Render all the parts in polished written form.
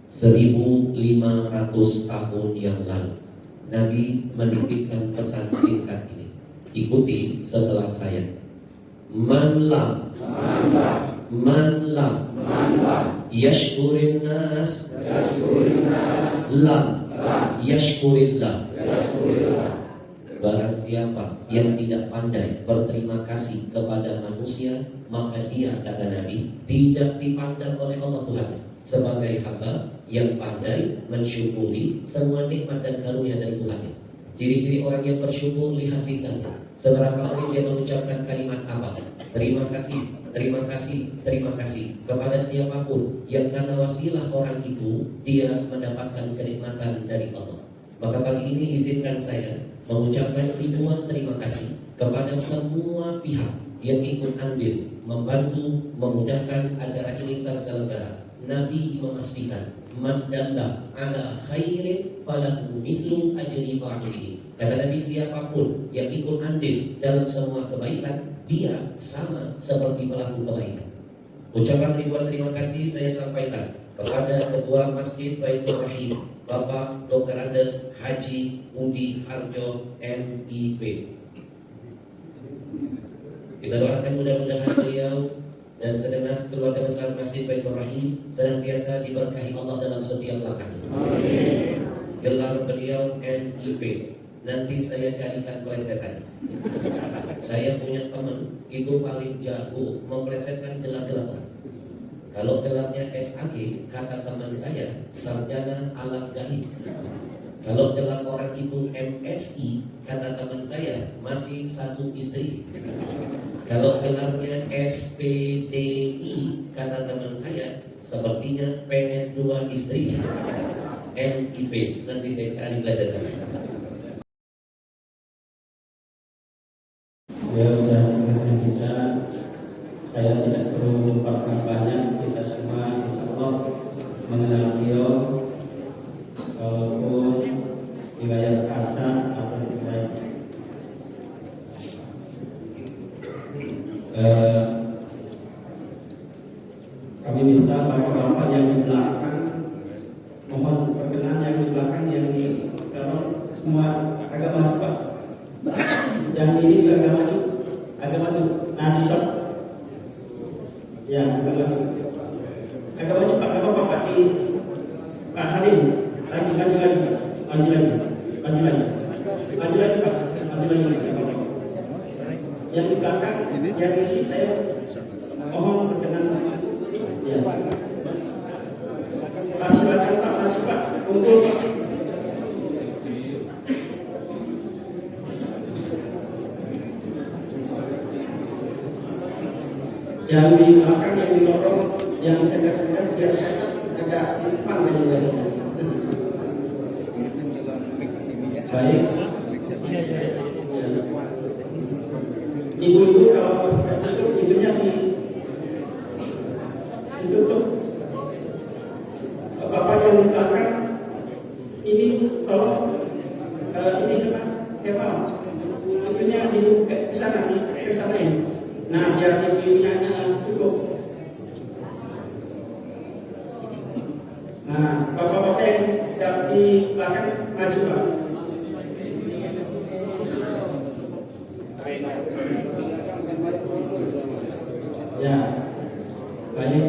1500 tahun yang lalu Nabi menitipkan pesan singkat ini. Ikuti setelah saya. Man lam yashkurin nas lam yashkurillah. Barang siapa yang tidak pandai berterima kasih kepada manusia, maka dia, kata Nabi, tidak dipandang oleh Allah Tuhan sebagai hamba yang pandai mensyukuri semua nikmat dan karunia dari Tuhan. Ciri-ciri orang yang bersyukur, lihat lisannya. Seberapa sering dia mengucapkan kalimat apa? Terima kasih, terima kasih, terima kasih kepada siapapun yang karena wasilah orang itu dia mendapatkan kenikmatan dari Allah. Maka pagi ini izinkan saya mengucapkan ribuan terima kasih kepada semua pihak yang ikut andil membantu memudahkan acara ini terselenggara. Nabi memastikan man dalla ala khairin falahu mithlu ajri fa'ilihi. Kata Nabi, siapapun yang ikut andil dalam semua kebaikan, dia sama seperti pelaku kebaikan. Ucapan ribuan terima kasih saya sampaikan kepada Ketua Masjid Baitur Rahim, Bapak Dr. Andes Haji Budi Harjo MIP. Kita doakan mudah-mudahan beliau dan segenap keluarga besar Masjid Baitur Rahim senantiasa diberkahi Allah dalam setiap langkahnya. Amin. Gelar beliau MIP. Nanti saya carikan plesetan. Saya punya teman itu paling jago memplesetkan gelar-gelar orang. Kalau gelarnya SAG, kata teman saya, sarjana alam gaib. Kalau gelar orang itu MSI, kata teman saya, masih satu istri. Kalau gelarnya SPDI, kata teman saya, sepertinya pengen 2 istri. MIP, nanti saya cari plesetan. Ya sudah mendengarkan kita, saya tidak perlu mengungkapkan banyak. Kita semua insya Allah mengenal beliau, walaupun wilayah kaca atau wilayah kami minta bapak-bapak yang di belakang, mohon perkenan yang di belakang, yang di kalau semua agak maju Pak. Yang ini juga agak maju. Nah di shot, ya agak maju Pak. Kalau Bapak di Pak Halim lagi maju lagi Pak, maju lagi Pak, maju lagi. Yang di belakang, yang isi saya mohon berkenan. Ya, Pak silakan Pak, maju Pak, kumpul Pak. Yang di belakang, yang di lorong, yang sender-sender, biar saya agak di depan aja biasanya. Baik. Ibu-ibu kalau tidak tutup, ibunya ditutup. Bapak yang di belakang, ini tolong, ini sama Kemal, ibunya dibuka ke sana ini. Nah, biar ibu-ibunya cukup. Nah, bapak-bapak yang di belakang maju Pak. Ya, baik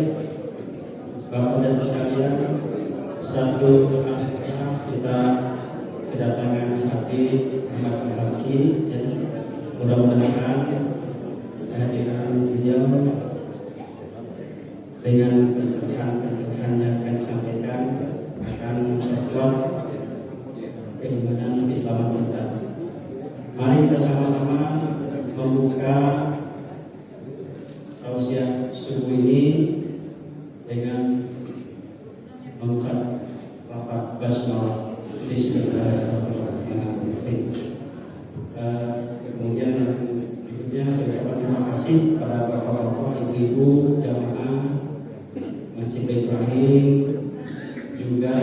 Bapak dan Ibu sekalian, satu angka kita kedatangan hati Ahmad Al-Hamsi, ya. Mudah-mudahan kehadiran beliau dengan pencerahan yang akan disampaikan akan memperkuat keimanan Islam kita. Mari kita sama-sama membuka tausiah subuh ini dengan mengucap lafaz basmalah. Bismillahirrahmanirrahim. Kemudian yang berikutnya saya ucapkan terima kasih kepada bapak-bapak, ibu-ibu, jamaah Masjid Baitur Rahim, juga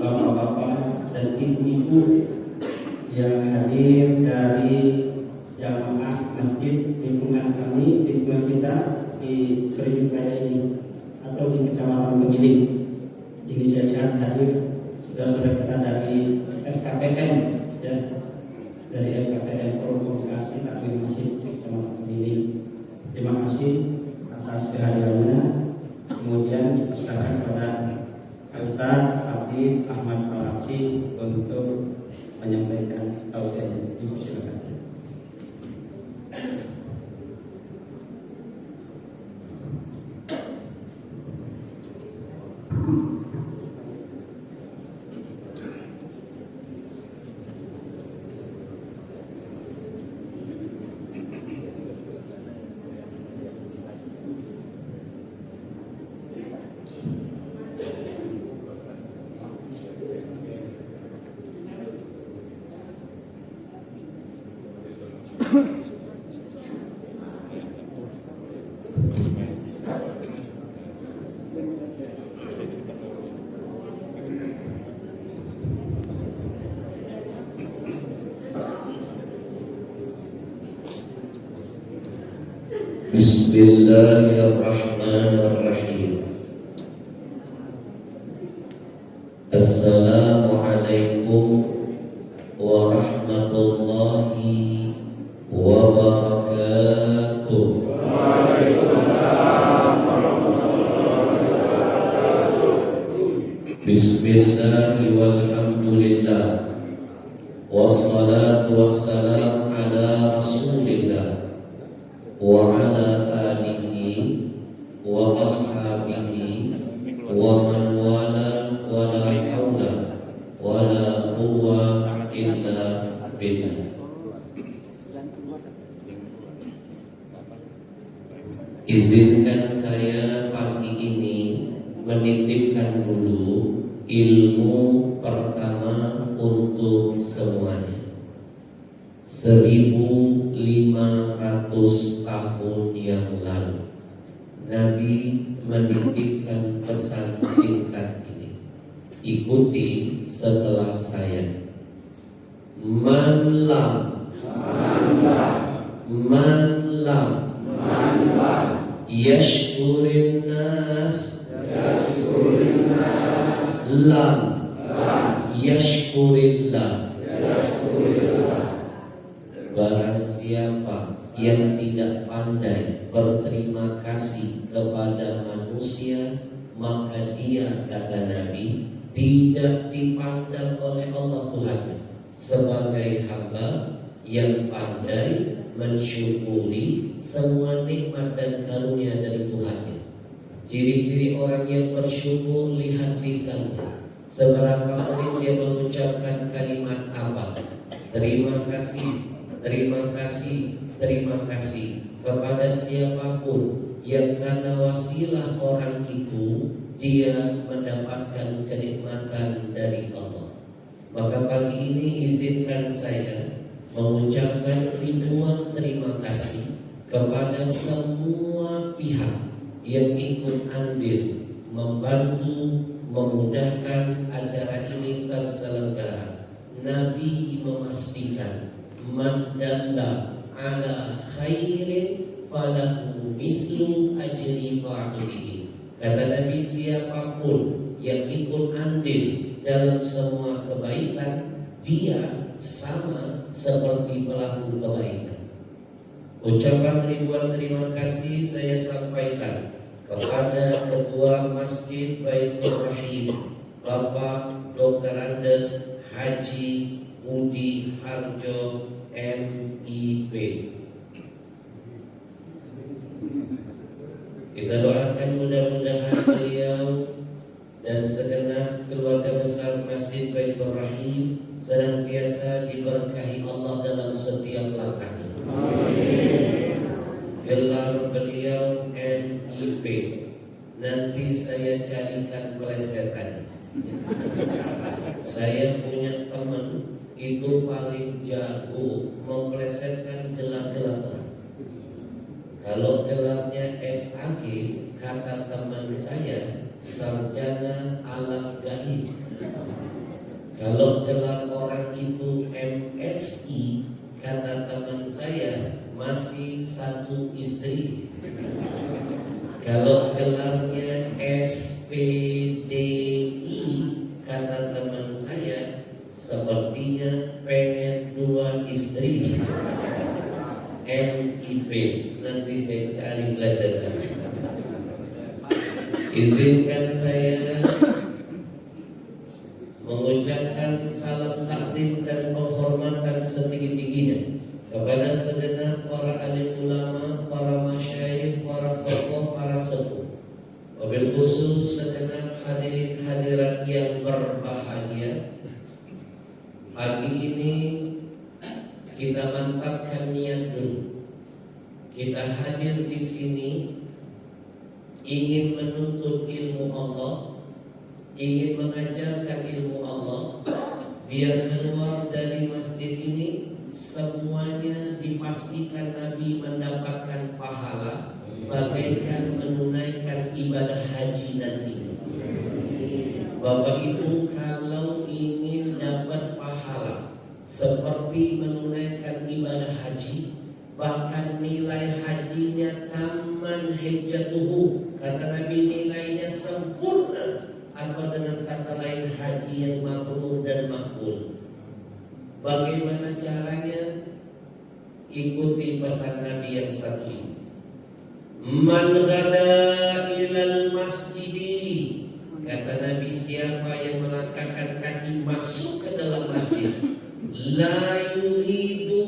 bapak-bapak dan ibu-ibu yang hadir dari jamaah masjid lingkungan kami, lingkungan kita di Periuk Raya ini atau di Kecamatan Kegiling. Ini saya melihat hadir saudara-saudara kita dari FKTN, ya, dari FKTN Forum Komunikasi Taklim Masjid Kecamatan Kemuning. Terima kasih atas kehadirannya. Kemudian dipersilakan kepada Pak Ustaz Habib Ahmad Al-Habsyi untuk menyampaikan tausiahnya. Dipersilakan. Bismillahirrahmanirrahim. Assalamualaikum warahmatullahi wabarakatuh. Bismillahi walhamdulillah, wassalatu wassalamu ala rasulillah wa ala alihi wa ashabihi wa man wala wa la hawla wa la quwwata illa billah. Izinkan saya pagi ini menitipkan dulu ilmu pertama untuk semuanya. 1500 tahun yang lalu Nabi menitipkan pesan singkat ini. Ikuti setelah saya. Man lam yashkurin nas lam yashkurillah. Barang siapa yang tidak pandai berterima kasih kepada manusia, maka dia, kata Nabi, tidak dipandang oleh Allah Tuhannya sebagai hamba yang pandai mensyukuri semua nikmat dan karunia dari Tuhannya. Ciri-ciri orang yang bersyukur, lihat lisannya. Seberapa sering dia mengucapkan kalimat apa? Terima kasih, terima kasih, terima kasih kepada siapapun yang karena wasilah orang itu dia mendapatkan kenikmatan dari Allah. Maka pagi ini izinkan saya mengucapkan ribuan terima kasih kepada semua pihak yang ikut andil membantu memudahkan acara ini terselenggara. Nabi memastikan man dalla ala khairin falahu mithlu ajri fa'ilihi. Kata Nabi, siapapun yang ikut andil dalam semua kebaikan, dia sama seperti pelaku kebaikan. Ucapan ribuan terima kasih saya sampaikan kepada Ketua Masjid Baitur Rahim, Bapak Dr. Andes Haji Budi Harjo MIP. Kita doakan mudah-mudahan beliau dan segenap keluarga besar Masjid Baitur Rahim senantiasa diberkahi Allah dalam setiap langkahnya. Amin. Gelar beliau MIP, nanti saya carikan pelesetannya. Saya punya teman itu paling jago memplesetkan gelar-gelar orang. Kalau gelarnya SAG, kata teman saya, sarjana alam gaib. Kalau gelar orang itu MSI, kata teman saya, masih satu istri. Kalau gelarnya SPDI, kata teman saya, sepertinya pengen 2 istri. MIP, nanti saya cari belajar. Izinkan saya mengucapkan salam takdim dan penghormatan setinggi-tingginya kepada segenap para alim ulama, para masyayikh, para tokoh, para sepuh. Wabil khusus segenap hadirin hadirat yang berbahagia. Pagi ini kita mantapkan niat dulu. Kita hadir di sini ingin menuntut ilmu Allah, ingin mengajarkan ilmu Allah, biar keluar dari masjid ini semuanya dipastikan Nabi mendapatkan pahala bagaikan menunaikan ibadah haji nanti. Bapak Ibu, kalau ingin dapat pahala seperti menunaikan ibadah haji, bahkan nilai hajinya taman hijjatuhu, kata Nabi nilainya sempurna, atau dengan kata lain haji yang mabrur dan makbul. Bagaimana caranya? Ikuti pesan Nabi yang satu ini. Man ghada ilal masjidi, kata Nabi, siapa yang melangkahkan kaki masuk ke dalam masjid, la yuridu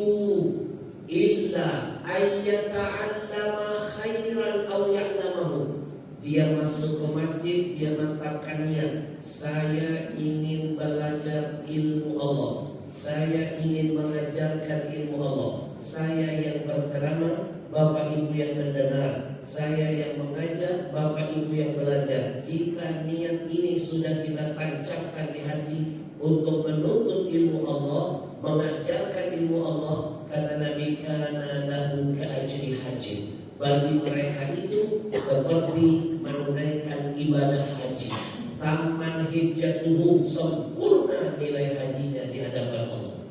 illa ayyata'allama khairan aw ya'lamahu. Dia masuk ke masjid, dia mantapkan niat, saya ingin belajar ilmu Allah, saya ingin mengajarkan ilmu Allah, saya yang berceramah, Bapak Ibu yang mendengar, saya yang mengajar, Bapak Ibu yang belajar. Jika niat ini sudah kita tancapkan di hati untuk menuntut ilmu Allah, mengajarkan ilmu Allah, kata Nabi, kana lahu ka'ajri haji. Bagi mereka itu seperti menunaikan ibadah haji. Taman hijjatuhu, sempurna nilai hajinya di hadapan Allah.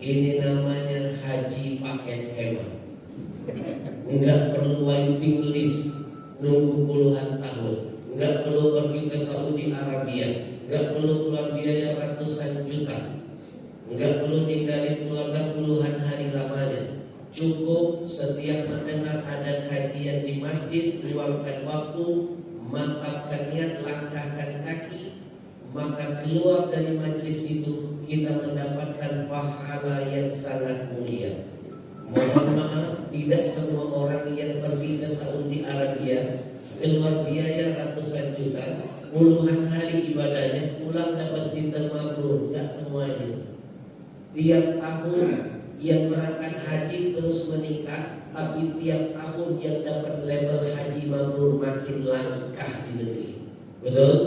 Ini namanya haji paket hemat. Enggak perlu waiting list nunggu puluhan tahun, enggak perlu pergi ke Saudi Arabia, enggak perlu keluar biaya ratusan juta, enggak perlu tinggalin keluarga puluhan hari lamanya. Cukup setiap mendengar ada kajian di masjid, luangkan waktu, mantapkan niat, langkahkan kaki, maka keluar dari majelis itu kita mendapatkan pahala yang sangat mulia. Mohon maaf, tidak semua orang yang pergi ke Saudi Arabia keluar biaya ratusan juta, puluhan hari ibadahnya, pulang dapat titel mabrur. Tidak semuanya. Tiap tahun yang berangkat haji terus meningkat, tapi tiap tahun yang dapat label haji mabrur makin langka di negeri. Betul?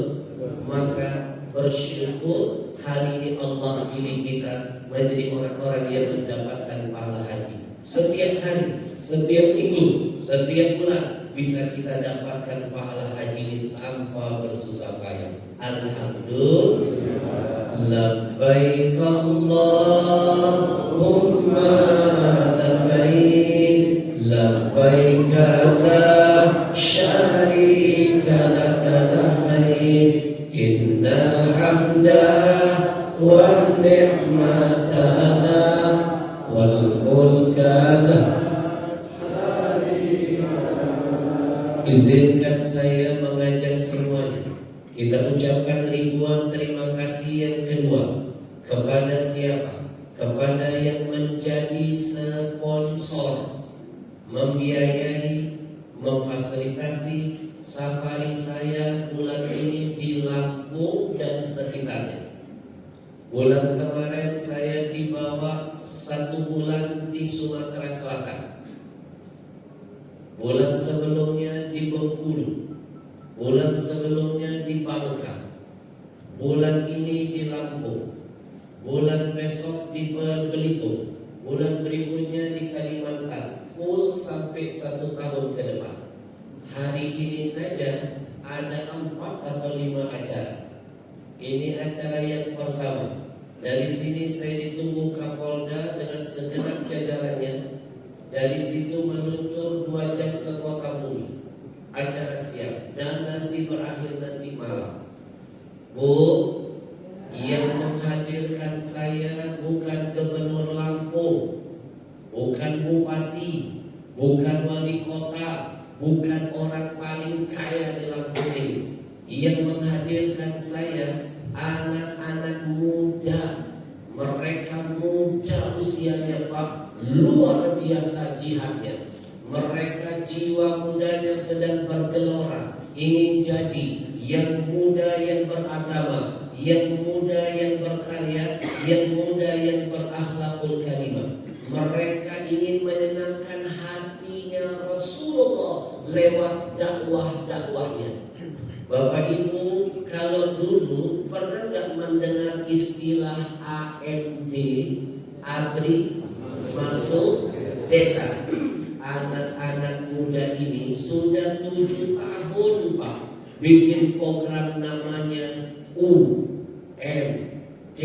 Maka bersyukur hari ini Allah pilih kita menjadi orang-orang yang mendapatkan pahala haji. Setiap hari, setiap minggu, setiap bulan bisa kita dapatkan pahala haji ini tanpa bersusah payah. Alhamdulillah. Labbaik Allahumma labbaik, labbaik la syarika laka labbaik, innal hamda wan ni'mata wal mulka la. Izinkan saya mengajak semuanya, kita ucapkan ribuan terima kasih yang kedua kepada siapa? Kepada yang menjadi sponsor, membiayai, memfasilitasi safari saya bulan ini di Lampung dan sekitarnya. Bulan kemarin saya dibawa 1 bulan di Sumatera Selatan. Bulan sebelumnya di Bengkulu, bulan sebelumnya di Bangka, bulan ini di Lampung, bulan besok di Belitung, bulan berikutnya di Kalimantan, full sampai 1 tahun ke depan. Hari ini saja ada 4 atau 5 acara. Ini acara yang pertama. Dari sini saya ditunggu Kapolda dengan segenap jajarannya. Dari situ meluncur 2 jam ke Kota Bumi. Acara siap dan nanti berakhir nanti malam. Bu, yang menghadirkan saya bukan gubernur Lampung, bukan bupati, bukan wali kota, bukan orang paling kaya di Lampung ini. Yang menghadirkan saya anak-anak muda. Mereka muda usianya Pak, luar biasa jihadnya. Mereka jiwa mudanya sedang bergelora, ingin jadi yang muda yang beragama, yang muda yang berkarya, yang muda yang berakhlakul karimah. Mereka ingin menyenangkan hatinya Rasulullah lewat dakwah-dakwahnya. Bapak Ibu, kalau dulu pernah nggak mendengar istilah AMD, ABRI, masuk desa? Anak-anak muda ini sudah 7 tahun Pak bikin program namanya UMD,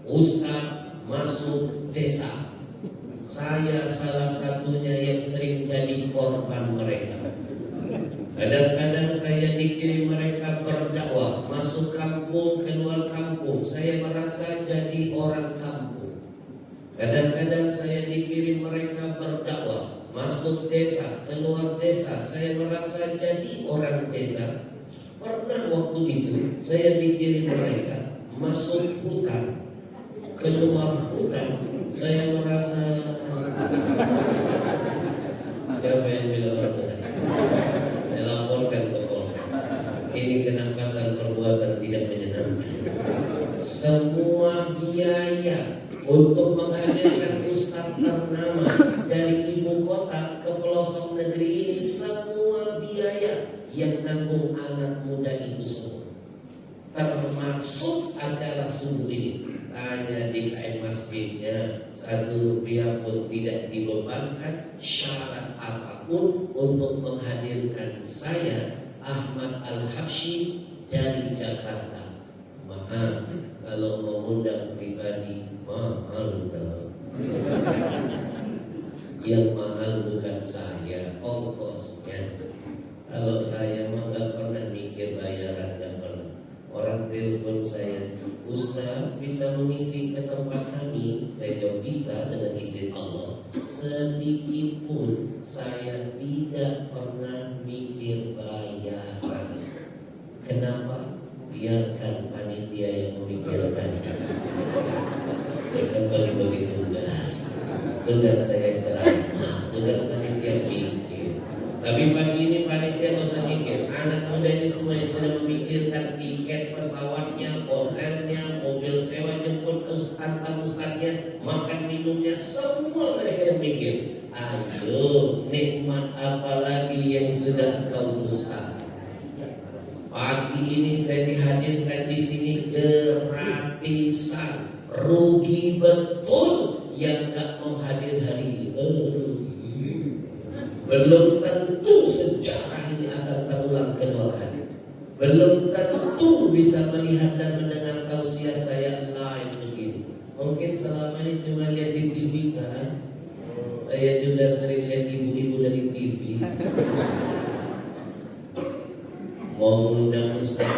Ustadz Masuk Desa. Saya salah satunya yang sering jadi korban mereka. Kadang-kadang saya dikirim mereka berdakwah, masuk kampung, keluar kampung. Saya merasa jadi orang kampung. Kadang-kadang saya dikirim mereka berdakwah, masuk desa, keluar desa. Saya merasa jadi orang desa. Pernah waktu itu saya dikirim mereka masuk hutan, keluar hutan. Saya merasa siapa yang bilang orang hutan? Laporkan ke polsek. Ini kena pasal perbuatan tidak menyenangkan. Semua biaya untuk menghadirkan ustaz ternama dari ibu kota ke pelosok negeri ini, semua biaya yang nanggung anak muda itu semua. Termasuk acara subuh ini. Tanya di KM masjidnya, 1 rupiah pun tidak dibebankan syarat apapun untuk menghadirkan saya Ahmad Al-Habsyi dari Jakarta. Maaf, kalau mengundang pribadi mahal tak? Yang mahal bukan saya, ongkosnya. Kalau saya mah gak pernah mikir bayaran, gak pernah. Orang telepon saya, Ustaz bisa mengisi ke tempat kami? Saya jawab bisa dengan izin Allah. Sedikit pun saya tidak pernah mikir bayaran. Kenapa? Biarkan panitia yang memikirkan. Saya kan bagi-bagi tugas. Tugas saya ceramah, tugas panitia mikir. Tapi pagi ini panitia gak usah mikir. Anak muda ini semua yang sedang memikirkan tiket pesawatnya, hotelnya, mobil sewa jemput ustadnya, makan minumnya, semua mereka yang mikir. Ayo, nikmat apa lagi yang sudah kau dusta? Pagi ini saya dihadirkan di sini gratisan, rugi betul yang gak mau hadir hari ini. Belum tentu sejarah ini akan terulang kedua kali. Belum tentu bisa melihat dan mendengar tausiah saya live begini. Mungkin selama ini cuma lihat di TV kan. Saya juga sering lihat ibu-ibu dari TV. Mau undang Ustaz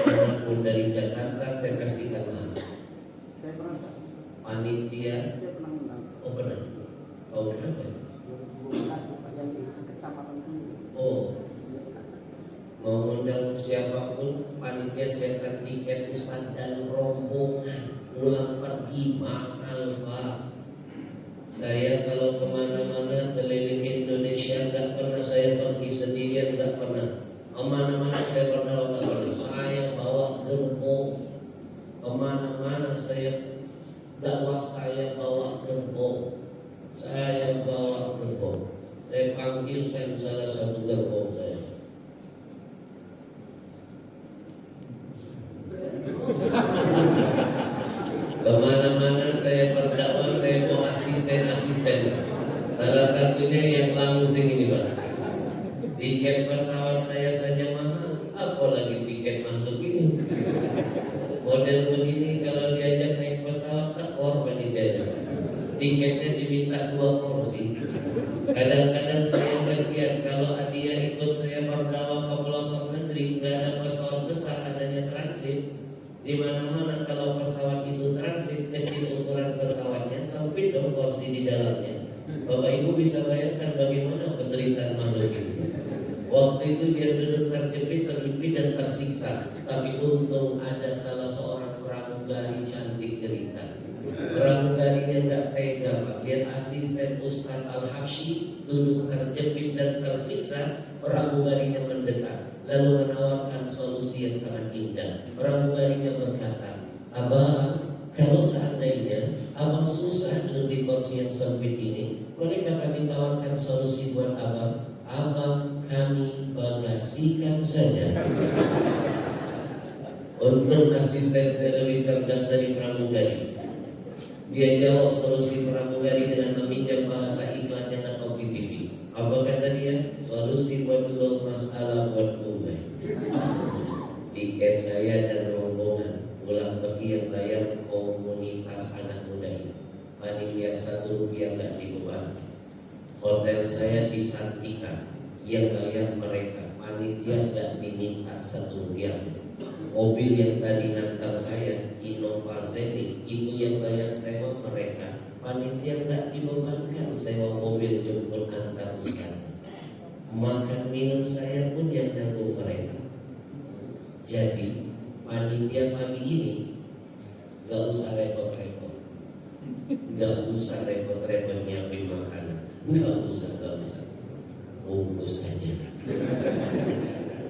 pun dari Jakarta, saya pastikan mahal. Panitia, oh benar. Kau berapa? Oh, mau undang siapapun, panitia siapkan tiket Ustaz dan rombongan pulang pergi mahal Pak. Saya kalau kemana-mana keliling Indonesia nggak pernah saya pergi sendirian, nggak pernah. Kemana-mana saya pernah nggak pernah. Saya bawa gerbong. Kemana-mana saya dakwah, saya bawa gerbong. Saya bawa gerbong. Saya panggilkan salah satu gerbong saya. Kemana-mana saya berdakwah, saya bawa asisten. Salah satunya yang langsing ini Pak. Tiket pesawat saya saja mahal, apalagi tiket makhluk ini. Model begini kalau diajak naik pesawat tekor panitianya Pak. Tiketnya diminta 2 kursi. Kadang-kadang saya kasihan kalau dia ikut saya berdakwah ke pelosok negeri, nggak ada pesawat besar, adanya transit. Di mana-mana kalau pesawat itu transit, kecil ukuran pesawatnya, sempit dong porsi di dalamnya. Bapak Ibu bisa bayangkan bagaimana penderitaan makhluk itu. Waktu itu dia duduk terjepit, terimpit dan tersiksa. Tapi untung ada salah seorang pramugari cantik cerita. Pramugarinya nggak tega Pak. Lihat asisten Ustaz Al-Habsyi duduk terjepit dan tersiksa. Pramugarinya mendekat lalu menawarkan solusi yang sangat indah. Pramugarinya berkata, "Abang, kalau seandainya abang susah duduk di kursi yang sempit ini, bolehkah kami tawarkan solusi buat abang? Abang kami bagasikan saja." Untung asisten saya lebih cerdas dari pramugari. Dia jawab solusi pramugari dengan meminjam bahasa iklan yang ada di TV. Apa kata dia? Solusi buat lo, masalah buat gue. Tiket saya dan rombongan pulang pergi yang bayar komunitas anak muda ini. Panitia Rp1 nggak dibeban. Hotel saya di Santika, yang bayar mereka. Panitia nggak diminta Rp1. Mobil yang tadi ngantar saya Innova Zenith, itu yang bayar sewa mereka. Panitia nggak dibebankan sewa mobil jemput antar wisata. Makan minum saya pun yang nanggung mereka. Jadi panitia pagi ini nggak usah repot-repot, nggak usah repot-repot nyiapin makanan, nggak usah, bungkus aja.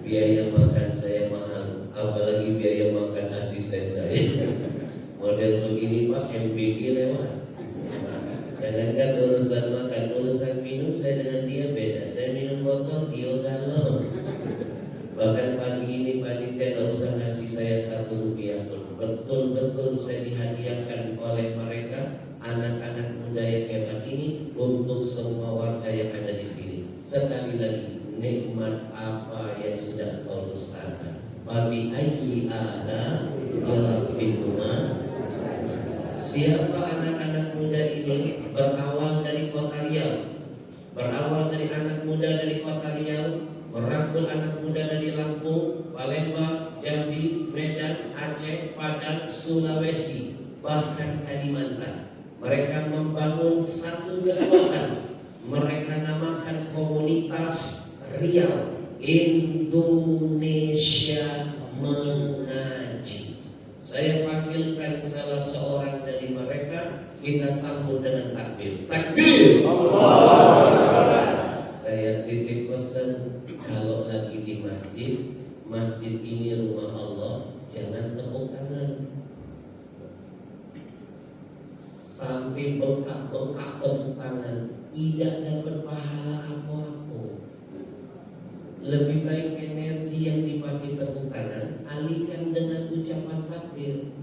Biaya makan saya mahal, apalagi biaya makan asisten saya. Model begini Pak, MPG lewat. Jangankan urusan makan, urusan minum saya dengan dia beda. Saya minum botol, dia galon. Bahkan pagi ini panitia tak usah ngasih saya Rp1 pun. Betul-betul saya dihadiahkan oleh mereka, anak-anak muda yang hebat ini, untuk semua warga yang ada di sini. Sekali lagi, nikmat apa yang sudah kau dustakan? Fabi ayyi ala rabbikuma. Siapa anak-anak muda ini? Berawal dari kota Riau, berawal dari anak muda dari kota Riau, merangkul anak muda dari Lampung, Palembang, Jambi, Medan, Aceh, Padang, Sulawesi, bahkan Kalimantan. Mereka membangun satu kekuatan. Mereka namakan komunitas Riau Indonesia Mengaji. Saya panggilkan salah seorang dari mereka, kita sambut dengan takbir. Takbir! Allah. Saya titip pesan, kalau lagi di masjid, masjid ini rumah Allah, jangan tepuk tangan. Sampai bengkak-bengkak tepuk tangan, tidak dapat pahala apa-apa. Lebih baik energi yang dipakai tepuk tangan alihkan dengan ucapan takbir.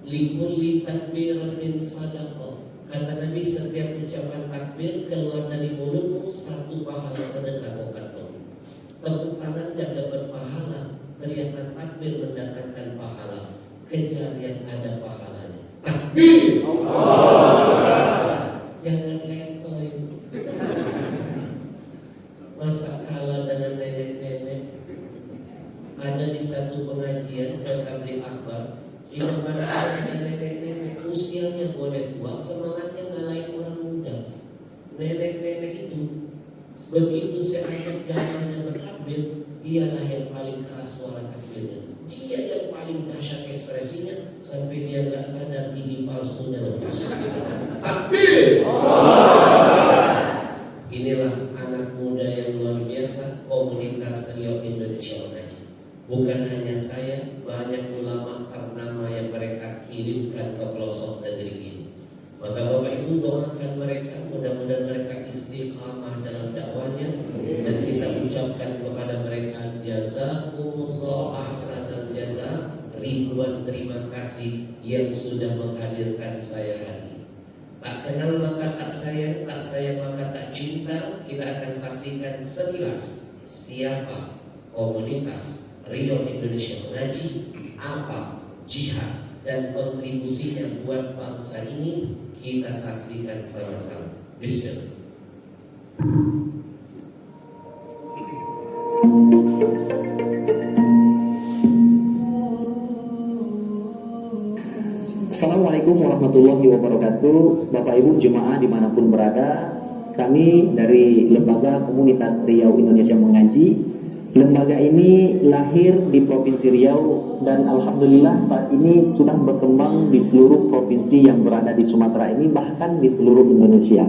Likulli takbiratin sadaqah. Kata Nabi, setiap ucapan takbir keluar dari mulutmu satu pahala sedekah kokaton. Tepuk tangan tidak dapat pahala, teriakan takbir mendatangkan pahala. Kejar yang ada pahalanya. Takbir! Allah. Jangan letoy. Masa kalah dengan nenek-nenek. Ada di satu pengajian saya tabligh akbar, di depan saya ada nenek-nenek, usianya boleh tua, semangatnya ngalahin orang muda. Nenek-nenek itu begitu saya ajak jamaahnya bertakbir, dialah yang paling keras suara takbirnya. Dia yang paling dahsyat ekspresinya, sampai dia nggak sadar gigi palsunya lepas. Takbir! Inilah anak muda yang luar biasa, komunitas Riau Indonesia Mengaji. Bukan hanya saya, banyak ulama ternama yang mereka kirimkan ke pelosok negeri ini. Maka Bapak Ibu doakan mereka, mudah-mudahan mereka istiqamah dalam dakwanya, dan kita ucapkan kepada mereka jazakumullah ahsanal jaza, ribuan terima kasih yang sudah menghadirkan saya hari ini. Tak kenal maka tak sayang, tak sayang maka tak cinta. Kita akan saksikan sekilas siapa komunitas Riau Indonesia Mengaji, apa jihad dan kontribusinya buat bangsa ini. Kita saksikan sama-sama. Bismillah. Assalamualaikum warahmatullahi wabarakatuh. Bapak Ibu jemaah dimanapun berada, kami dari Lembaga Komunitas Riau Indonesia Mengaji. Lembaga ini lahir di Provinsi Riau dan alhamdulillah saat ini sudah berkembang di seluruh provinsi yang berada di Sumatera ini, bahkan di seluruh Indonesia.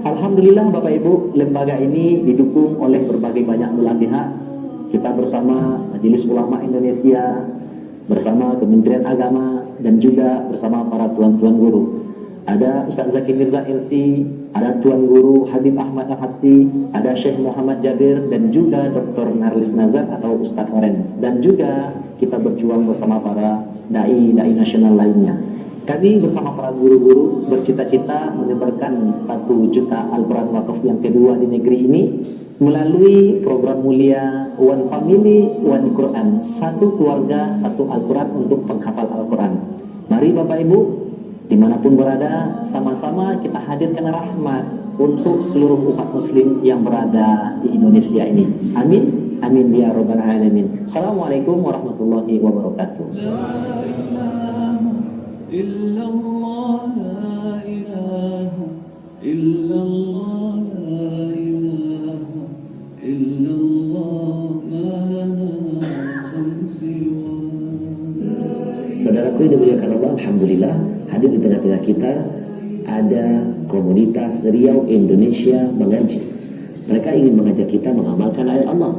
Alhamdulillah Bapak Ibu, lembaga ini didukung oleh berbagai banyak belah pihak. Kita bersama Majelis Ulama Indonesia, bersama Kementerian Agama, dan juga bersama para tuan-tuan guru. Ada Ustaz Zaki Mirza LC, ada Tuan Guru Habib Ahmad Al-Habsi, ada Syekh Muhammad Jabir, dan juga Dr. Narlis Nazar atau Ustaz Orange. Dan juga kita berjuang bersama para dai-dai nasional lainnya. Kami bersama para guru-guru bercita-cita menyebarkan 1 juta Al-Quran Wakaf yang kedua di negeri ini melalui program mulia One Family One Quran, 1 keluarga 1 Al-Quran untuk penghafal Al-Quran. Mari Bapak Ibu dimanapun berada, sama-sama kita hadirkan rahmat untuk seluruh umat muslim yang berada di Indonesia ini. Amin, amin ya rabbal alamin. Assalamualaikum warahmatullahi wabarakatuh. إلا الله لا إله إلا الله لا إله إلا الله ما لنا سواه. Saudaraku yang dimuliakan Allah, alhamdulillah hadir di tengah-tengah kita ada komunitas Riau Indonesia Mengaji. Mereka ingin mengajak kita mengamalkan ayat Allah,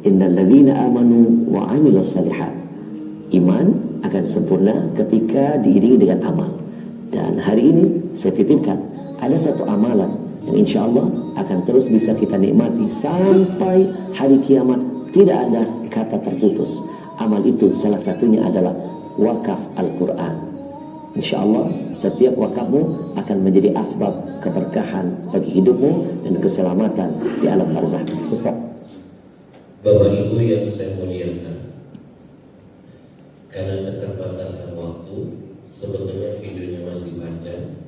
innal ladzina amanu wa 'amilus shalihat. Iman akan sempurna ketika diiringi dengan amal. Dan hari ini saya titipkan ada 1 amalan yang insya Allah akan terus bisa kita nikmati sampai hari kiamat, tidak ada kata terputus. Amal itu salah satunya adalah wakaf Al-Quran. Insya Allah setiap wakafmu akan menjadi asbab keberkahan bagi hidupmu dan keselamatan di alam barzakh. Sesat. Bapak Ibu yang saya muliakan, karena keterbatasan waktu, sebetulnya videonya masih panjang,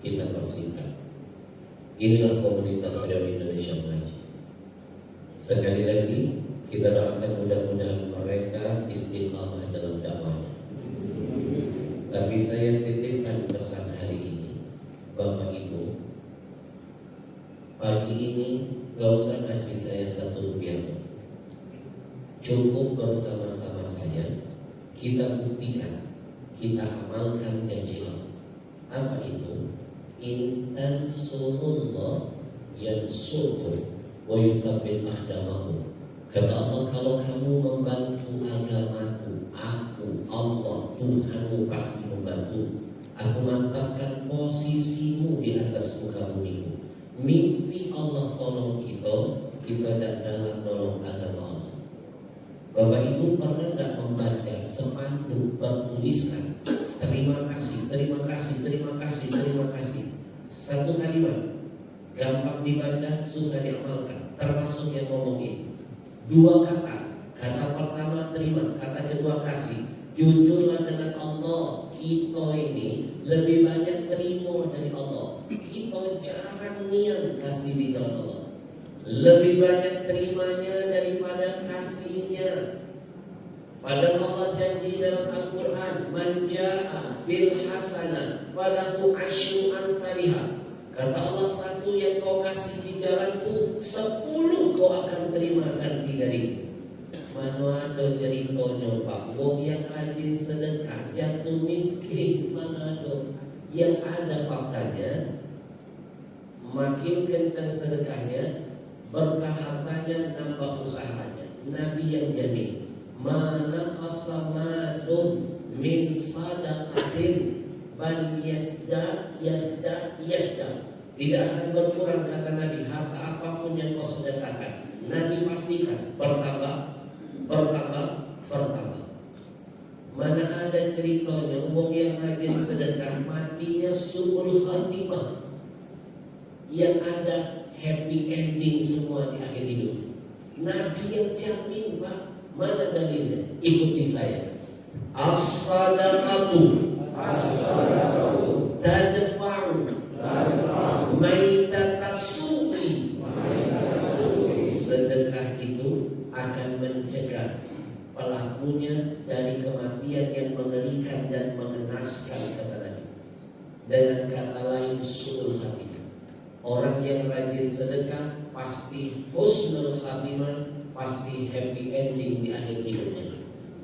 kita persingkat. Inilah komunitas Riau Indonesia Mengaji. Sekali lagi, kita doakan mudah-mudahan mereka istiqamah dalam dakwahnya. Tapi saya titipkan pesan hari ini, Bapak Ibu, pagi ini gak usah kasih saya 1 rupiah, cukup bersama-sama saya kita buktikan, kita amalkan janji Allah. Apa itu? In tansurullah yansurkum wa yuthabbit aqdamakum. Kata Allah, kalau kamu membantu agamaku, aku Allah Tuhanmu pasti membantu. Aku mantapkan posisimu di atas muka bumimu. Mimpi Allah tolong kita dan dalam nolong agama Allah. Bapak Ibu pernah nggak membaca spanduk bertuliskan terima kasih, terima kasih, terima kasih, terima kasih? 1 kalimat, gampang dibaca, susah diamalkan. Termasuk yang ngomong ini 2 kata. Kata pertama terima, kata kedua kasih. Jujurlah dengan Allah, kita ini lebih banyak terima dari Allah. Kita jarang niat kasih di jalan Allah. Lebih banyak terimanya daripada kasihnya. Padahal Allah janji dalam Al-Quran, man ja'a bil hasanah falahu asyru amsalihha. Kata Allah, 1 yang kau kasih di jalanku, 10 kau akan terima ganti dariku. Mana ada ceritanya Pak, wong yang rajin sedekah jatuh miskin, mana ada. Yang ada faktanya, makin kencang sedekahnya, berkah hartanya, nambah usahanya. Nabi yang jamin, mana qasamadun min sadaqatin bal yasda. Tidak akan berkurang, kata Nabi, harta apapun yang kau sedekahkan. Nabi pastikan bertambah. Mana ada ceritanya wong yang rajin sedekah matinya su'ul khatimah, yang ada happy ending semua di akhir hidup. Nabi yang jamin Pak. Mana dalilnya? Ikuti saya. As-sadaqatu tadfa'u maitatasu'i. Sedekah itu akan mencegah pelakunya dari kematian yang mengerikan. mengerikan dan mengenaskan, kata Nabi. Dengan kata lain, su'ul khatimah. Orang yang rajin sedekah pasti husnul khatimah, pasti happy ending di akhir hidupnya.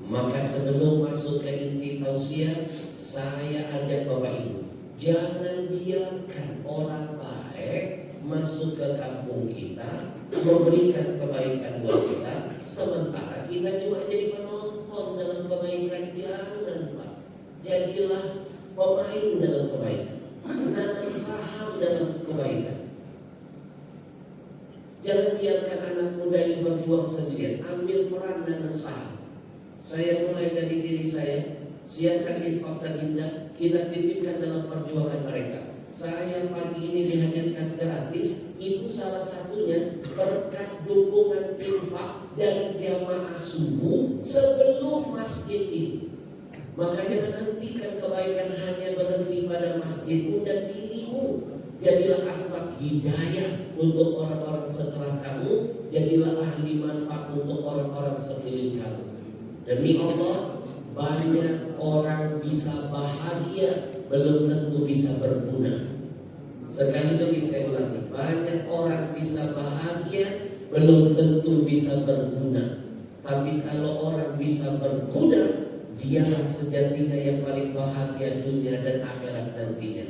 Maka sebelum masuk ke inti tausiah, saya ajak Bapak Ibu, jangan biarkan orang baik masuk ke kampung kita, memberikan kebaikan buat kita, sementara kita cuma jadi penonton dalam kebaikan. Jangan, Pak. Jadilah pemain dalam kebaikan, nanam saham dalam kebaikan. Jangan biarkan anak muda ini berjuang sendirian, ambil peran nanam saham. Saya mulai dari diri saya, siapkan infak terindah, kita titipkan dalam perjuangan mereka. Saya pagi ini dihadirkan gratis, itu salah satunya berkat dukungan infak dari jamaah subuh sebelum masjid ini. Maka jangan hentikan kebaikan hanya berhenti pada masjidmu dan dirimu. Jadilah asbab hidayah untuk orang-orang setelah kamu, jadilah ahli manfaat untuk orang-orang sekeliling kamu. Demi Allah, banyak orang bisa bahagia, belum tentu bisa berguna. Sekali lagi saya ulangi, banyak orang bisa bahagia, belum tentu bisa berguna. Tapi kalau orang bisa berguna, dialah sejatinya yang paling bahagia dunia dan akhirat nantinya.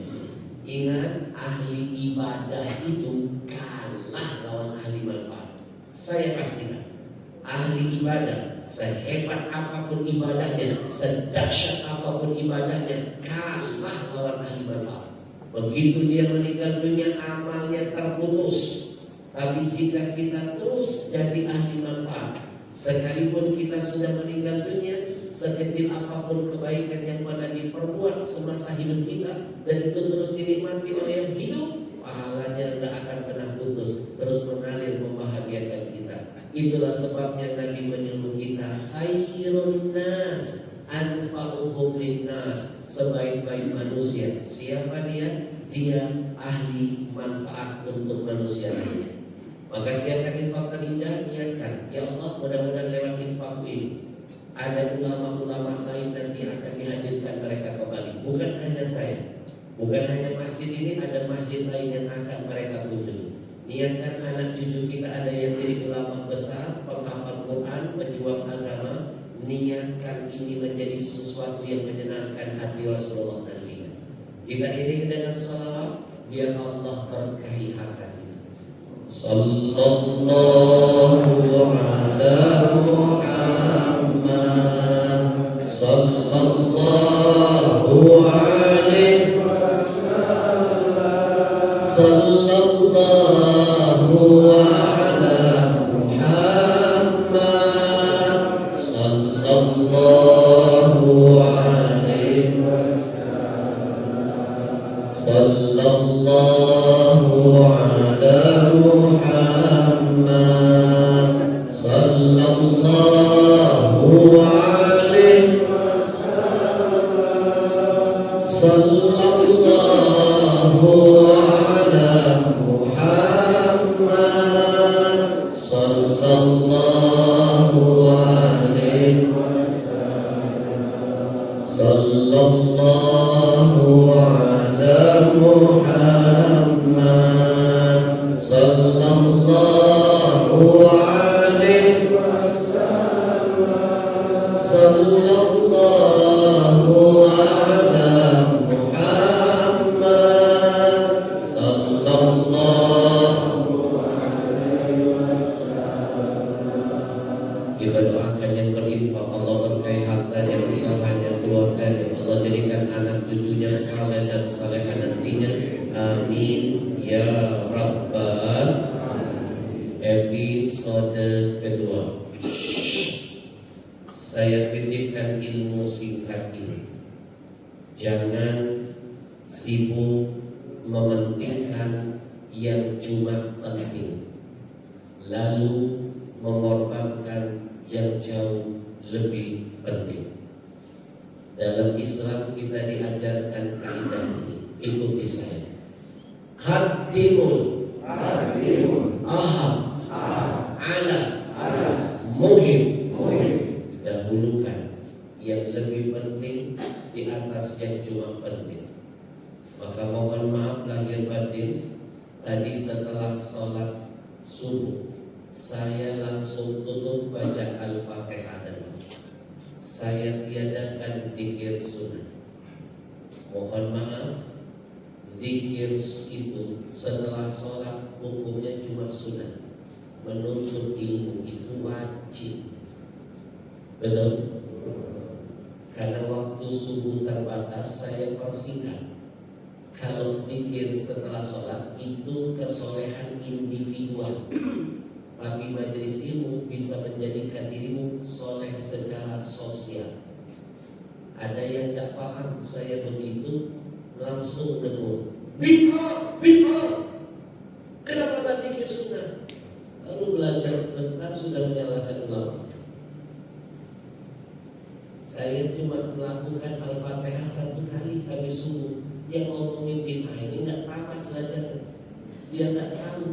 Ingat, ahli ibadah itu kalah lawan ahli manfaat. Saya pastikan, ahli ibadah, sehebat apapun ibadahnya, sedahsyat apapun ibadahnya, kalah lawan ahli manfaat. Begitu dia meninggal dunia, amalnya terputus. Tapi jika kita terus jadi ahli manfaat, sekalipun kita sudah meninggal dunia, sekecil apapun kebaikan yang pernah diperbuat semasa hidup kita, dan itu terus dinikmati oleh yang hidup, pahalanya tidak akan pernah putus, terus mengalir membahagiakan kita. Itulah sebabnya Nabi menyuruh kita, khairun nas anfa'uhum linnas, sebaik-baik manusia. Siapa dia? Dia ahli manfaat untuk manusia lainnya. Maka siapkan infak terindah, niatkan, ya Allah, mudah-mudahan lewat infak ini ada ulama-ulama lain nanti akan dihadirkan mereka kembali. Bukan hanya saya, bukan hanya masjid ini, ada masjid lain yang akan mereka kunjungi. Niatkan anak cucu kita ada yang jadi ulama besar, penghafal Quran, pejuang agama. Niatkan ini menjadi sesuatu yang menyenangkan hati Rasulullah nanti. Kita iringi dengan salawat, biar Allah berkahi harta kita. Sallallahu ala Muhammad, sallallahu alaihi wasallam, sallallahu ala Muhammad, sallallahu alaihi wasallam, sallallahu ala Muhammad, sallallahu alaihi wasallam, sallallahu ala Muhammad, sallallahu alaihi wasallam, sallallahu ala Muhammad, sallallahu alaihi wasallam, sallallahu ala Muhammad, sallallahu alaihi wasallam. Kita doakan yang berinfak, Allah berkahi hartanya, usahanya, keluarganya, Allah jadikan anak cucunya saleh dan salehah nantinya. Amin ya rabbal. Episode kedua, saya titipkan ilmu singkat ini. Jangan sibuk mementingkan yang cuma penting, lalu mengorbankan yang jauh lebih penting. Dalam Islam kita diajarkan kaidah ini, ikuti saya. Qaddimul aham ala muhim, dahulukan yang lebih penting atas yang cuma penting. Maka mohon maaf lahir batin, tadi setelah sholat subuh saya langsung tutup baca Al-Fatihah dan saya tiadakan zikir sunnah. Mohon maaf, zikir itu setelah sholat hukumnya cuma sunnah. Menuntut ilmu itu wajib. Betul? Karena waktu subuh terbatas, saya persingkat. Kalau zikir setelah sholat itu kesolehan individual, tapi majelis ilmu bisa menjadikan dirimu soleh secara sosial. Ada yang tak paham saya begitu, langsung dengur bid'ah, bid'ah. Kenapa tak zikir sunnah? Lalu belajar sebentar sudah menyalahkan ulama. Saya cuma melakukan Al-Fatihah 1 kali habis subuh. Yang ngomongin bid'ah ini nggak tamat belajarnya. Dia nggak tahu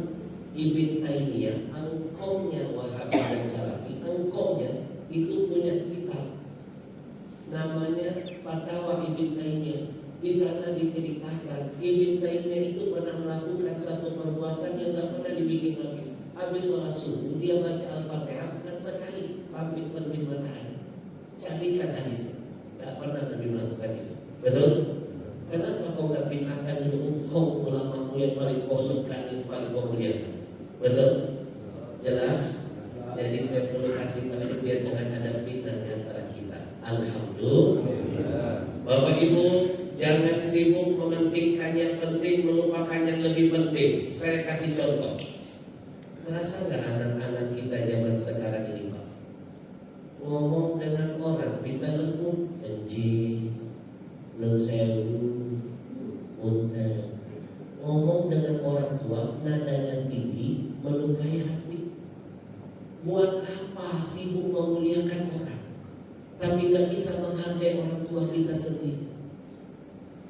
Ibn Taimiyah, angkongnya Wahabi dan Salafi, angkongnya itu punya kitab namanya Fatwa Ibn Taimiyah. Di sana diceritakan Ibn Taimiyah itu pernah melakukan satu perbuatan yang nggak pernah dibikin Nabi. Habis sholat subuh dia baca Al-Fatihah bukan sekali sampai terbit matahari. Carikan hadisnya, nggak pernah Nabi melakukan itu. Betul? Kenapa kau nggak bid'ahkan itu? Kau ulamamu yang paling kau suka, yang paling kau muliakan. Betul? Jelas? Jadi saya perlu kasih tahu biar jangan ada fitnah di antara kita. Alhamdulillah. Bapak Ibu, jangan sibuk mementingkan yang penting, melupakan yang lebih penting. Saya kasih contoh. Merasa nggak anak-anak kita zaman sekarang ini, Pak? Ngomong dengan orang bisa lembut, benci, sewu, unta. Ngomong dengan orang tua nadanya tinggi, melukai hati. Buat apa sibuk memuliakan orang tapi gak bisa menghargai orang tua kita sendiri?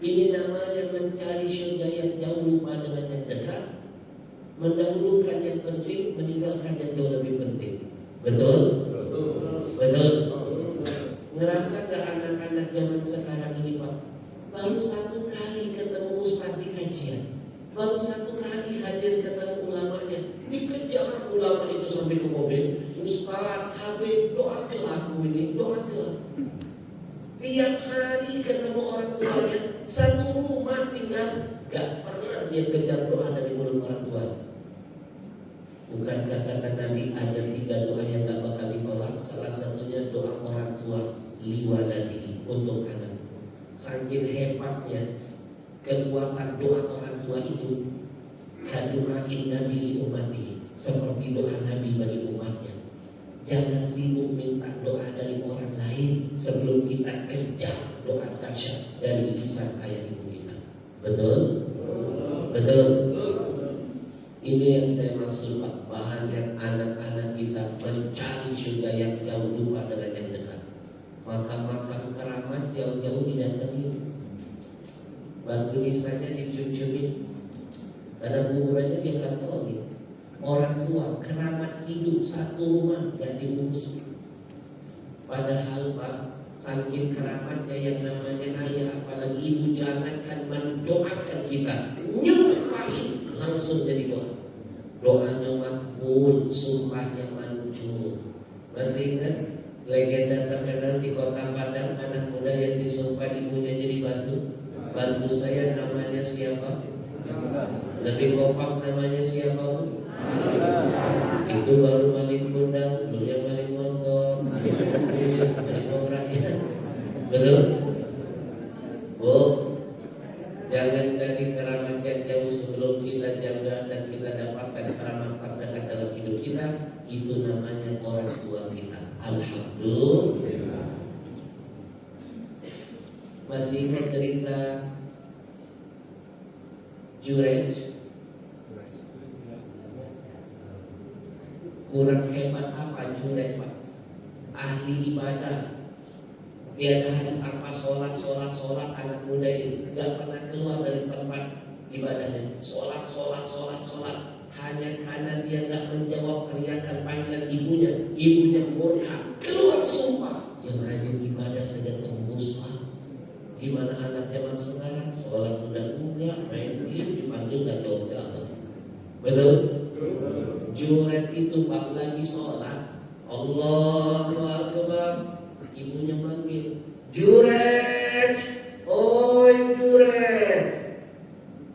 Ini namanya mencari surga yang jauh, lupa dengan yang dekat, mendahulukan yang penting, meninggalkan yang jauh lebih penting. Betul? Betul? Ngerasa gak anak-anak zaman sekarang ini, Pak? Baru 1 kali ketemu ustaz di kajian, baru 1 kali hadir ketemu ulamanya, dikejar ulama itu sampai ke mobil. Ustaz, Habib, doakanlah aku ini, doakanlah. Tiap hari ketemu orang tuanya, satu rumah tinggal, gak pernah dia kejar doa dari mulut orang tua. Bukankah kata Nabi ada 3 doa yang gak bakal ditolak? Salah satunya doa orang tua liwaladihi, untuk anak. Saking hebatnya kekuatan doa orang tua itu, kadu'ain Nabi li ummatihi, seperti doa Nabi bagi umatnya. Jangan sibuk minta doa dari orang lain sebelum kita kejar doa dahsyat dari lisan ayah ibu kita. Betul? Betul? Ini yang saya maksud, Pak. Bahannya anak-anak kita mencari surga yang jauh, lupa dengan yang dekat. Makam-makam keramat jauh-jauh didatangi, batu nisannya dicium-ciumin, karena kuburannya dia nggak tahu nih. Orang tua keramat hidup satu rumah gak diurus. Padahal, Pak, saking keramatnya yang namanya ayah apalagi ibu, jangankan mendoakan kita, nyumpahin langsung jadi doa. Doanya makbul, sumpahnya manjur. Masih ingat legenda terkenal di Kota Padang, anak muda yang disumpah ibunya jadi batu? Bantu saya namanya siapa? Lebih kompak namanya siapa, Bu? Itu baru maling kundang, belum yang maling motor, maling mobil, maling rakyat. Betul? Bu, jangan cari keramat yang jauh sebelum kita jaga dan kita dapatkan keramat terdekat dalam hidup kita. Itu namanya orang tua kita. Alhamdulillah. Masih ingat cerita Jurej? Kurang hebat apa Jurej, Pak? Ahli ibadah, tiada hari tanpa sholat. Anak muda ini gak pernah keluar dari tempat ibadahnya. Sholat. Hanya karena dia gak menjawab teriakan panggilan ibunya murka, keluar sumpah. Yang rajin ibadah saja tembus, Pak. Gimana anak zaman sekarang sholat udah enggak, main game dipanggil gak jawab. Betul? Juret itu bab lagi sholat, Allahu Akbar, ibunya manggil, Juret, oi Juret.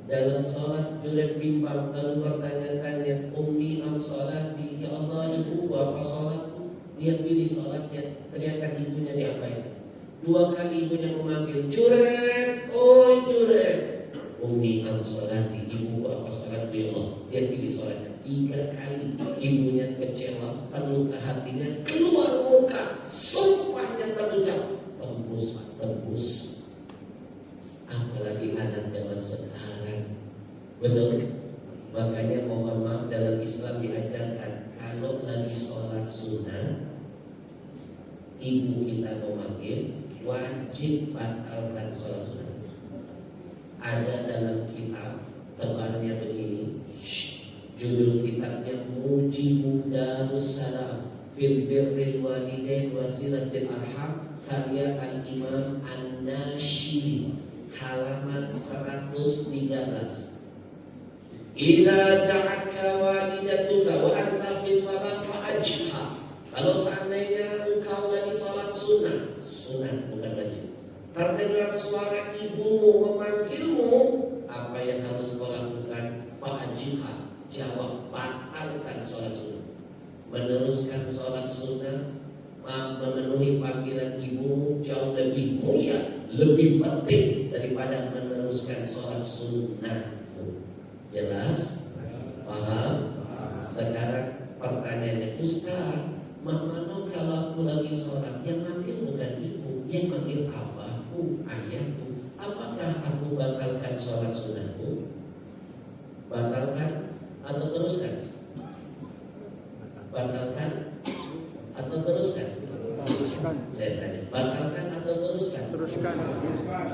Dalam sholat Juret bimbang lalu bertanya-tanya, Ummi am sholati, ya Allah ibu apa sholatku? Dia pilih sholatnya, teriakan ibunya diapain? 2 kali ibunya memanggil, Juret, oi Juret. Ummi am sholati, ibu apa sholatku ya Allah? Dia pilih sholatnya. 3 kali ibunya kecewa, terluka hatinya, keluar muka, sumpahnya terucap, tembus. Apalagi anak zaman sekarang. Betul? Makanya mohon maaf, dalam Islam diajarkan kalau lagi sholat sunnah, ibu kita memanggil, wajib batalkan sholat sunnah. Ada dalam kitab tebarnya begini, judul kitabnya Mujibu Darussalam fil birril walidain wa silatil arham, karya Al-Imam An-Nashiri, halaman 113. Idza da'aka walidatuka wa anta fi shalah fa'ajha. Kalau seandainya engkau lagi salat sunnah bukan wajib, terdengar suara ibumu memanggilmu, apa yang harus kau lakukan? Fa'ajha, jawab, batalkan sholat sunnah. Meneruskan sholat sunnah, memenuhi panggilan ibumu jauh lebih mulia, lebih penting daripada meneruskan sholat sunnah. Jelas? Paham? Sekarang pertanyaannya, Ustaz, mana kalau aku lagi sholat, yang manggil bukan ibu, yang manggil abahku, ayahku, apakah aku batalkan sholat sunnahku? Batalkan atau teruskan? Batalkan atau teruskan? Saya tanya, batalkan atau teruskan?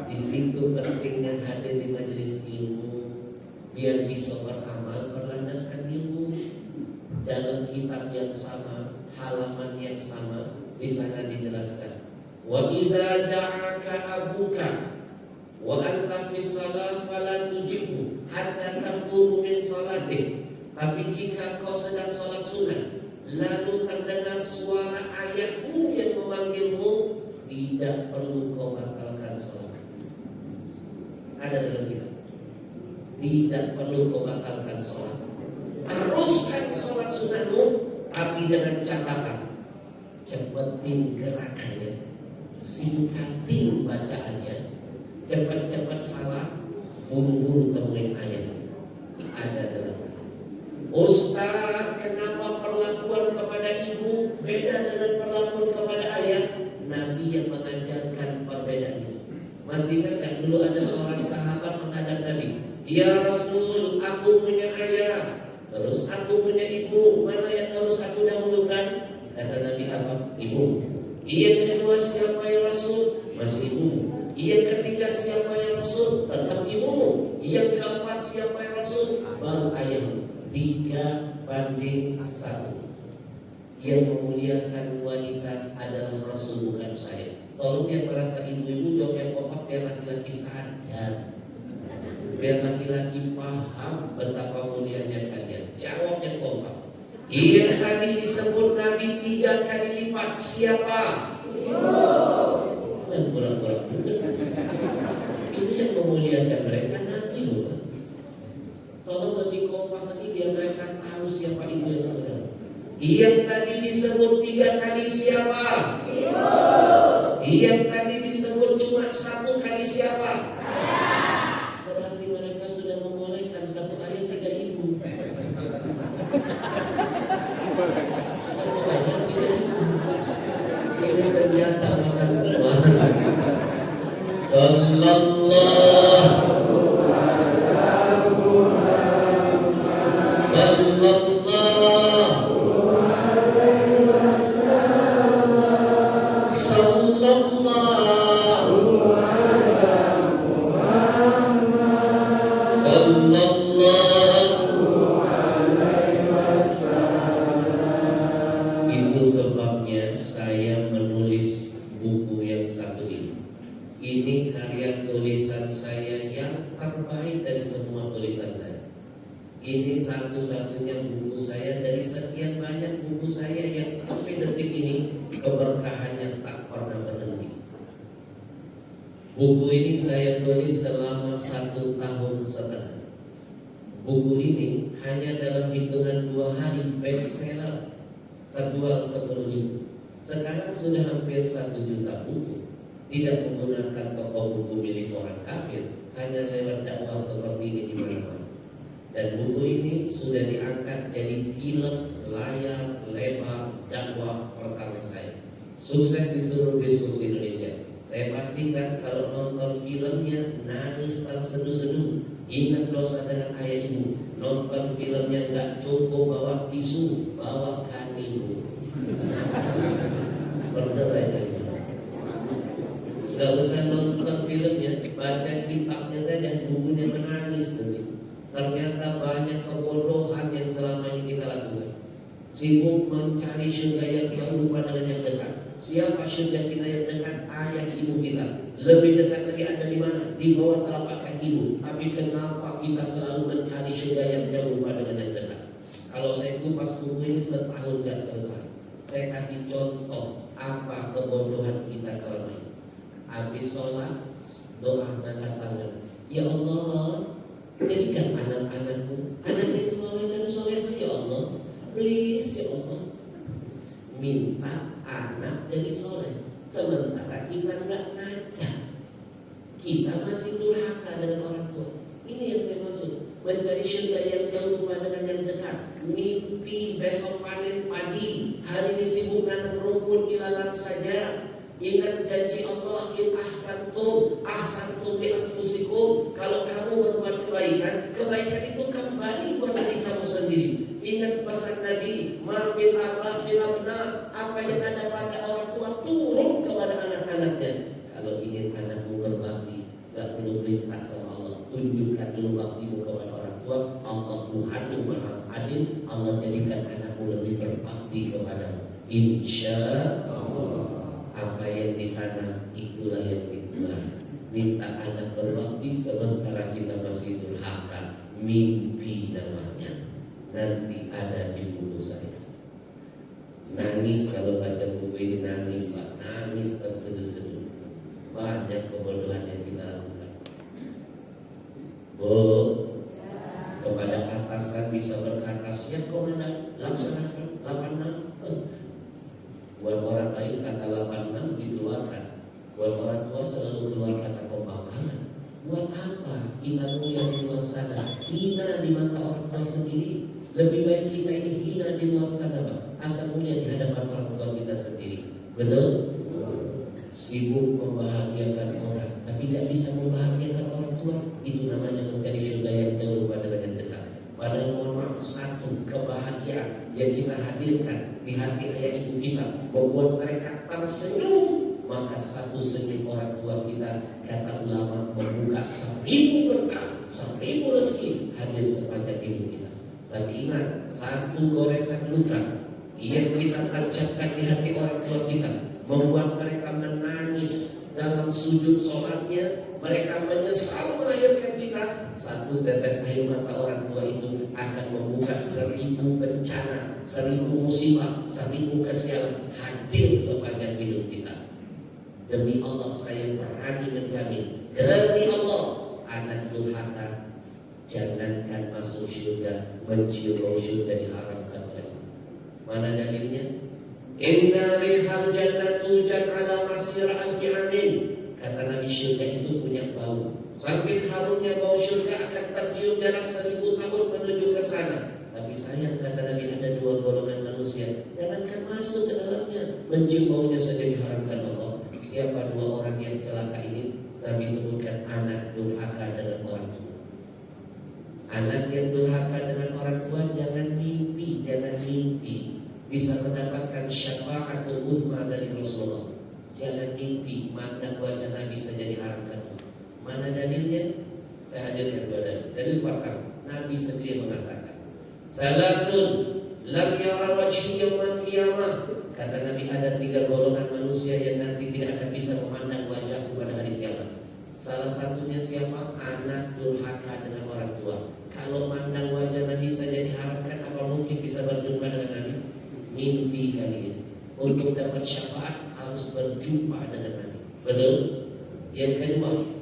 Di situ pentingnya hadir di majelis ilmu, biar bisa beramal berlandaskan ilmu. Dalam kitab yang sama, halaman yang sama, di sana dijelaskan, wa idza da'aka abuka wa anta fi shalah fala tujibhu hatta tafuru min salatik. Tapi jika kau sedang salat sunnah, lalu terdengar suara ayahmu yang memanggilmu, tidak perlu kau batalkan salat. Ada dalam kitab. Tidak perlu kau batalkan salat. Teruskan salat sunnahmu, tapi dengan catatan, cepetin gerakannya, singkatin bacaannya, cepat-cepat salat, buru-buru temuin ayat. Ada dalam. Ustaz, kenapa perlakuan kepada ibu beda dengan perlakuan kepada ayah? Nabi yang mengajarkan perbedaan itu. Masih ingat kan dulu ada seorang sahabat menghadap Nabi, ya Rasul, aku punya ayah, terus aku punya ibu, mana yang harus aku dahulukan? Kata Nabi apa? Ibu. Yang kedua siapa ya Rasul? Masih ibumu. Yang ketiga siapa ya Rasul? Tetap ibumu. Yang keempat siapa ya Rasul? Baru ayahmu. 3:1. Yang memuliakan wanita adalah Rasul, bukan saya. Tolong yang merasa ibu-ibu jawab yang kompak, biar laki-laki sadar, biar laki-laki paham betapa mulianya kalian. Jawab yang kompak. Yang tadi disebut Nabi 3 kali lipat, siapa? Dan pura-pura budak. Ini yang memuliakan mereka Nabi loh. Tolong lebih kompak lagi biar mereka tahu siapa ibu yang sebenarnya. Yang tadi disebut 3 kali siapa? Yang tadi disebut cuma 1 kali siapa? Berarti mereka sudah membolehkan 1 ayat 3 ibu. 1 ayat 3 ibu. Ini senjata makan Tuhan. Sallallahu Itu sebabnya saya menulis buku yang satu ini karya tulisan saya yang terbaik dari semua tulisan saya. Ini satu-satunya buku saya dari sekian banyak buku saya yang sampai detik ini keberkahannya tak pernah berhenti. Buku ini saya tulis selama 1,5 tahun. Buku ini hanya dalam hitungan 2 hari bestseller, terjual 10.000. Sekarang sudah hampir 1 juta buku. Tidak menggunakan toko buku milik orang kafir, hanya lewat dakwah seperti ini di mana-mana. Dan buku ini sudah diangkat jadi film layar lebar dakwah pertama saya. Sukses di seluruh biskup Indonesia. Saya pastikan kalau nonton filmnya nangis terseduh-seduh, ingat dosa dengan ayah ibu. Nonton filmnya nggak cukup bawa tisu, bawa kanibu. Berderai lagi. Nggak usah nonton filmnya, baca kitabnya saja, bukunya menangis nanti. Ternyata banyak kebodohan yang selama ini kita lakukan. Sibuk mencari surga yang jauh lupa dengan yang dekat. Siapa surga kita yang dekat? Ayah ibu kita. Lebih dekat lagi ada di mana? Di bawah telapak kaki ibu. Tapi kenapa kita selalu mencari surga yang jauh lupa dengan yang dekat? Kalau saya kupas buku ini setahun gak selesai. Saya kasih contoh apa kebodohan kita selama ini. Habis sholat, doa angkat tangan. Ya Allah, jadikan anak-anakku anak yang soleh dan solehah ya Allah. Please ya Allah. Minta anak jadi soleh, sementara kita nggak ngaca. Kita masih durhaka dengan orang tua. Ini yang saya maksud. Mencari surga yang jauh lupa dengan yang dekat. Mimpi besok panen padi, hari ini sibuk nanam rumput ilalang saja. Ingat janji Allah, in ahsantum bi anfusikum. Kalau kamu berbuat kebaikan, kebaikan itu kembali buat diri kamu sendiri. Ingat pesan Nabi, mafil abna, apa yang ada pada orang tua turun kepada anak-anaknya. Kalau ingin anakmu berbakti, gak perlu perintah sama Allah. Tunjukkan dulu baktimu kepada orang tua. Allah Tuhanmu Maha Adil. Allah jadikan anakmu lebih berbakti kepada. Insya Allah. Apa yang ditanam itulah yang dituai. Minta anak berbakti sementara kita masih durhaka. Mimpi namanya. Nanti ada di buku saya. Nangis kalau baca buku ini, nangis Pak. Nangis terseduh-seduh. Banyak kebodohan yang kita lakukan. Bu, kepada atasan bisa berkata, siap komandan, laksanakan 86. Buat orang lain kata 86 dikeluarkan. Buat orang tua selalu keluar kata pembangkangan. Buat apa kita mulia di luar sana, hina di mata orang tua sendiri? Lebih baik kita ini hina di luar sana, Pak. Asal mulia di hadapan orang tua kita sendiri. Betul? Sibuk membahagiakan orang, tapi tidak bisa membahagiakan orang tua. Itu namanya mencari surga yang jauh lupa dengan yang dekat. Padahal mohon maaf, satu kebahagiaan yang kita hadirkan di hati ayah ibu kita membuat mereka tersenyum, maka satu senyum orang tua kita, kata ulama, membuka 1000 berkah, 1000 rezeki hadir sepanjang hidup kita. Tapi ingat, satu goresan luka yang kita tancapkan di hati orang tua kita membuat mereka menangis dalam sujud sholatnya. Mereka menyesal melahirkan kita. Satu tetes air mata orang tua itu akan membuka 1000 bencana, 1000 musibah, 1000 kesialan hadir sepanjang hidup kita. Demi Allah saya berani menjamin, demi Allah, anak durhaka jangankan masuk surga, mencium bau surga diharamkan oleh Allah. Mana dalilnya? Inna rihal jannatu ala masir alfi amin. Kata Nabi, surga itu punya bau. Sampai harumnya bau surga akan tercium jarak 1000 tahun menuju ke sana. Tapi sayang, kata Nabi, ada 2 golongan manusia. Jangankan masuk ke dalamnya, mencium baunya saja diharamkan Allah. Siapa 2 orang yang celaka ini? Nabi sebutkan anak durhaka dengan orang tua. Anak yang durhaka dengan orang tua jangan mimpi bisa mendapatkan syafaatul uzma dari Rasulullah. Jangan mimpi mandang wajah Nabi saja diharamkan. Mana dalilnya? Saya hadirkan 2 dalil. Dalil pertama, Nabi sendiri mengatakan, Salasun lam yara wajhi yawmal qiyamah. Kata Nabi, ada 3 golongan manusia yang nanti tidak akan bisa memandang wajahku pada hari kiamat. Salah satunya siapa? Anak durhaka dengan orang tua. Kalau mandang wajah Nabi saja diharapkan, apa mungkin bisa berjumpa dengan Nabi? Mimpi kalian. Untuk dapat syafaat harus berjumpa dengan Nabi. Betul? Yang kedua,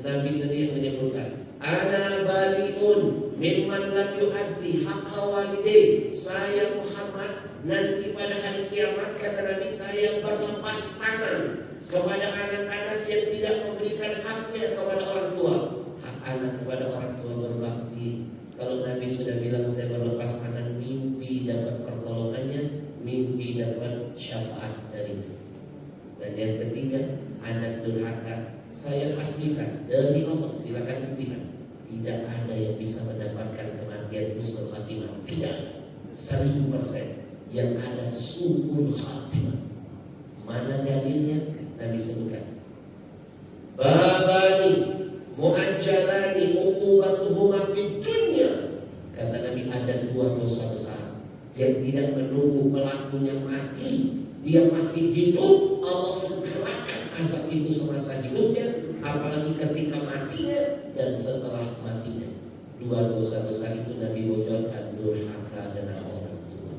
Nabi sendiri menyebutkan, Ana bariun mimman lam yu'addi haqqa walidayhi. Saya Muhammad nanti pada hari kiamat, kata Nabi, saya berlepas tangan kepada anak-anak yang tidak memberikan haknya kepada orang tua. Hak anak kepada orang tua berbakti. Kalau Nabi sudah bilang saya berlepas tangan, mimpi dapat pertolongannya, mimpi dapat syafaat darinya. Dan yang ketiga, anak durhaka, saya pastikan dari Allah, silakan buktikan, tidak ada yang bisa mendapatkan kematian husnul khatimah. Tidak, 1000%. Yang ada su'ul khatimah. Mana dalilnya? Nabi sebutkan, babani mu'ajjalani uqubatuhuma fid dunya. Kata Nabi, ada 2 dosa besar yang tidak menunggu pelakunya mati, dia masih hidup, Allah segerakan azab itu semasa hidupnya, apalagi ketika matinya dan setelah matinya. 2 dosa besar itu Nabi bocorkan, durhaka dengan orang tua.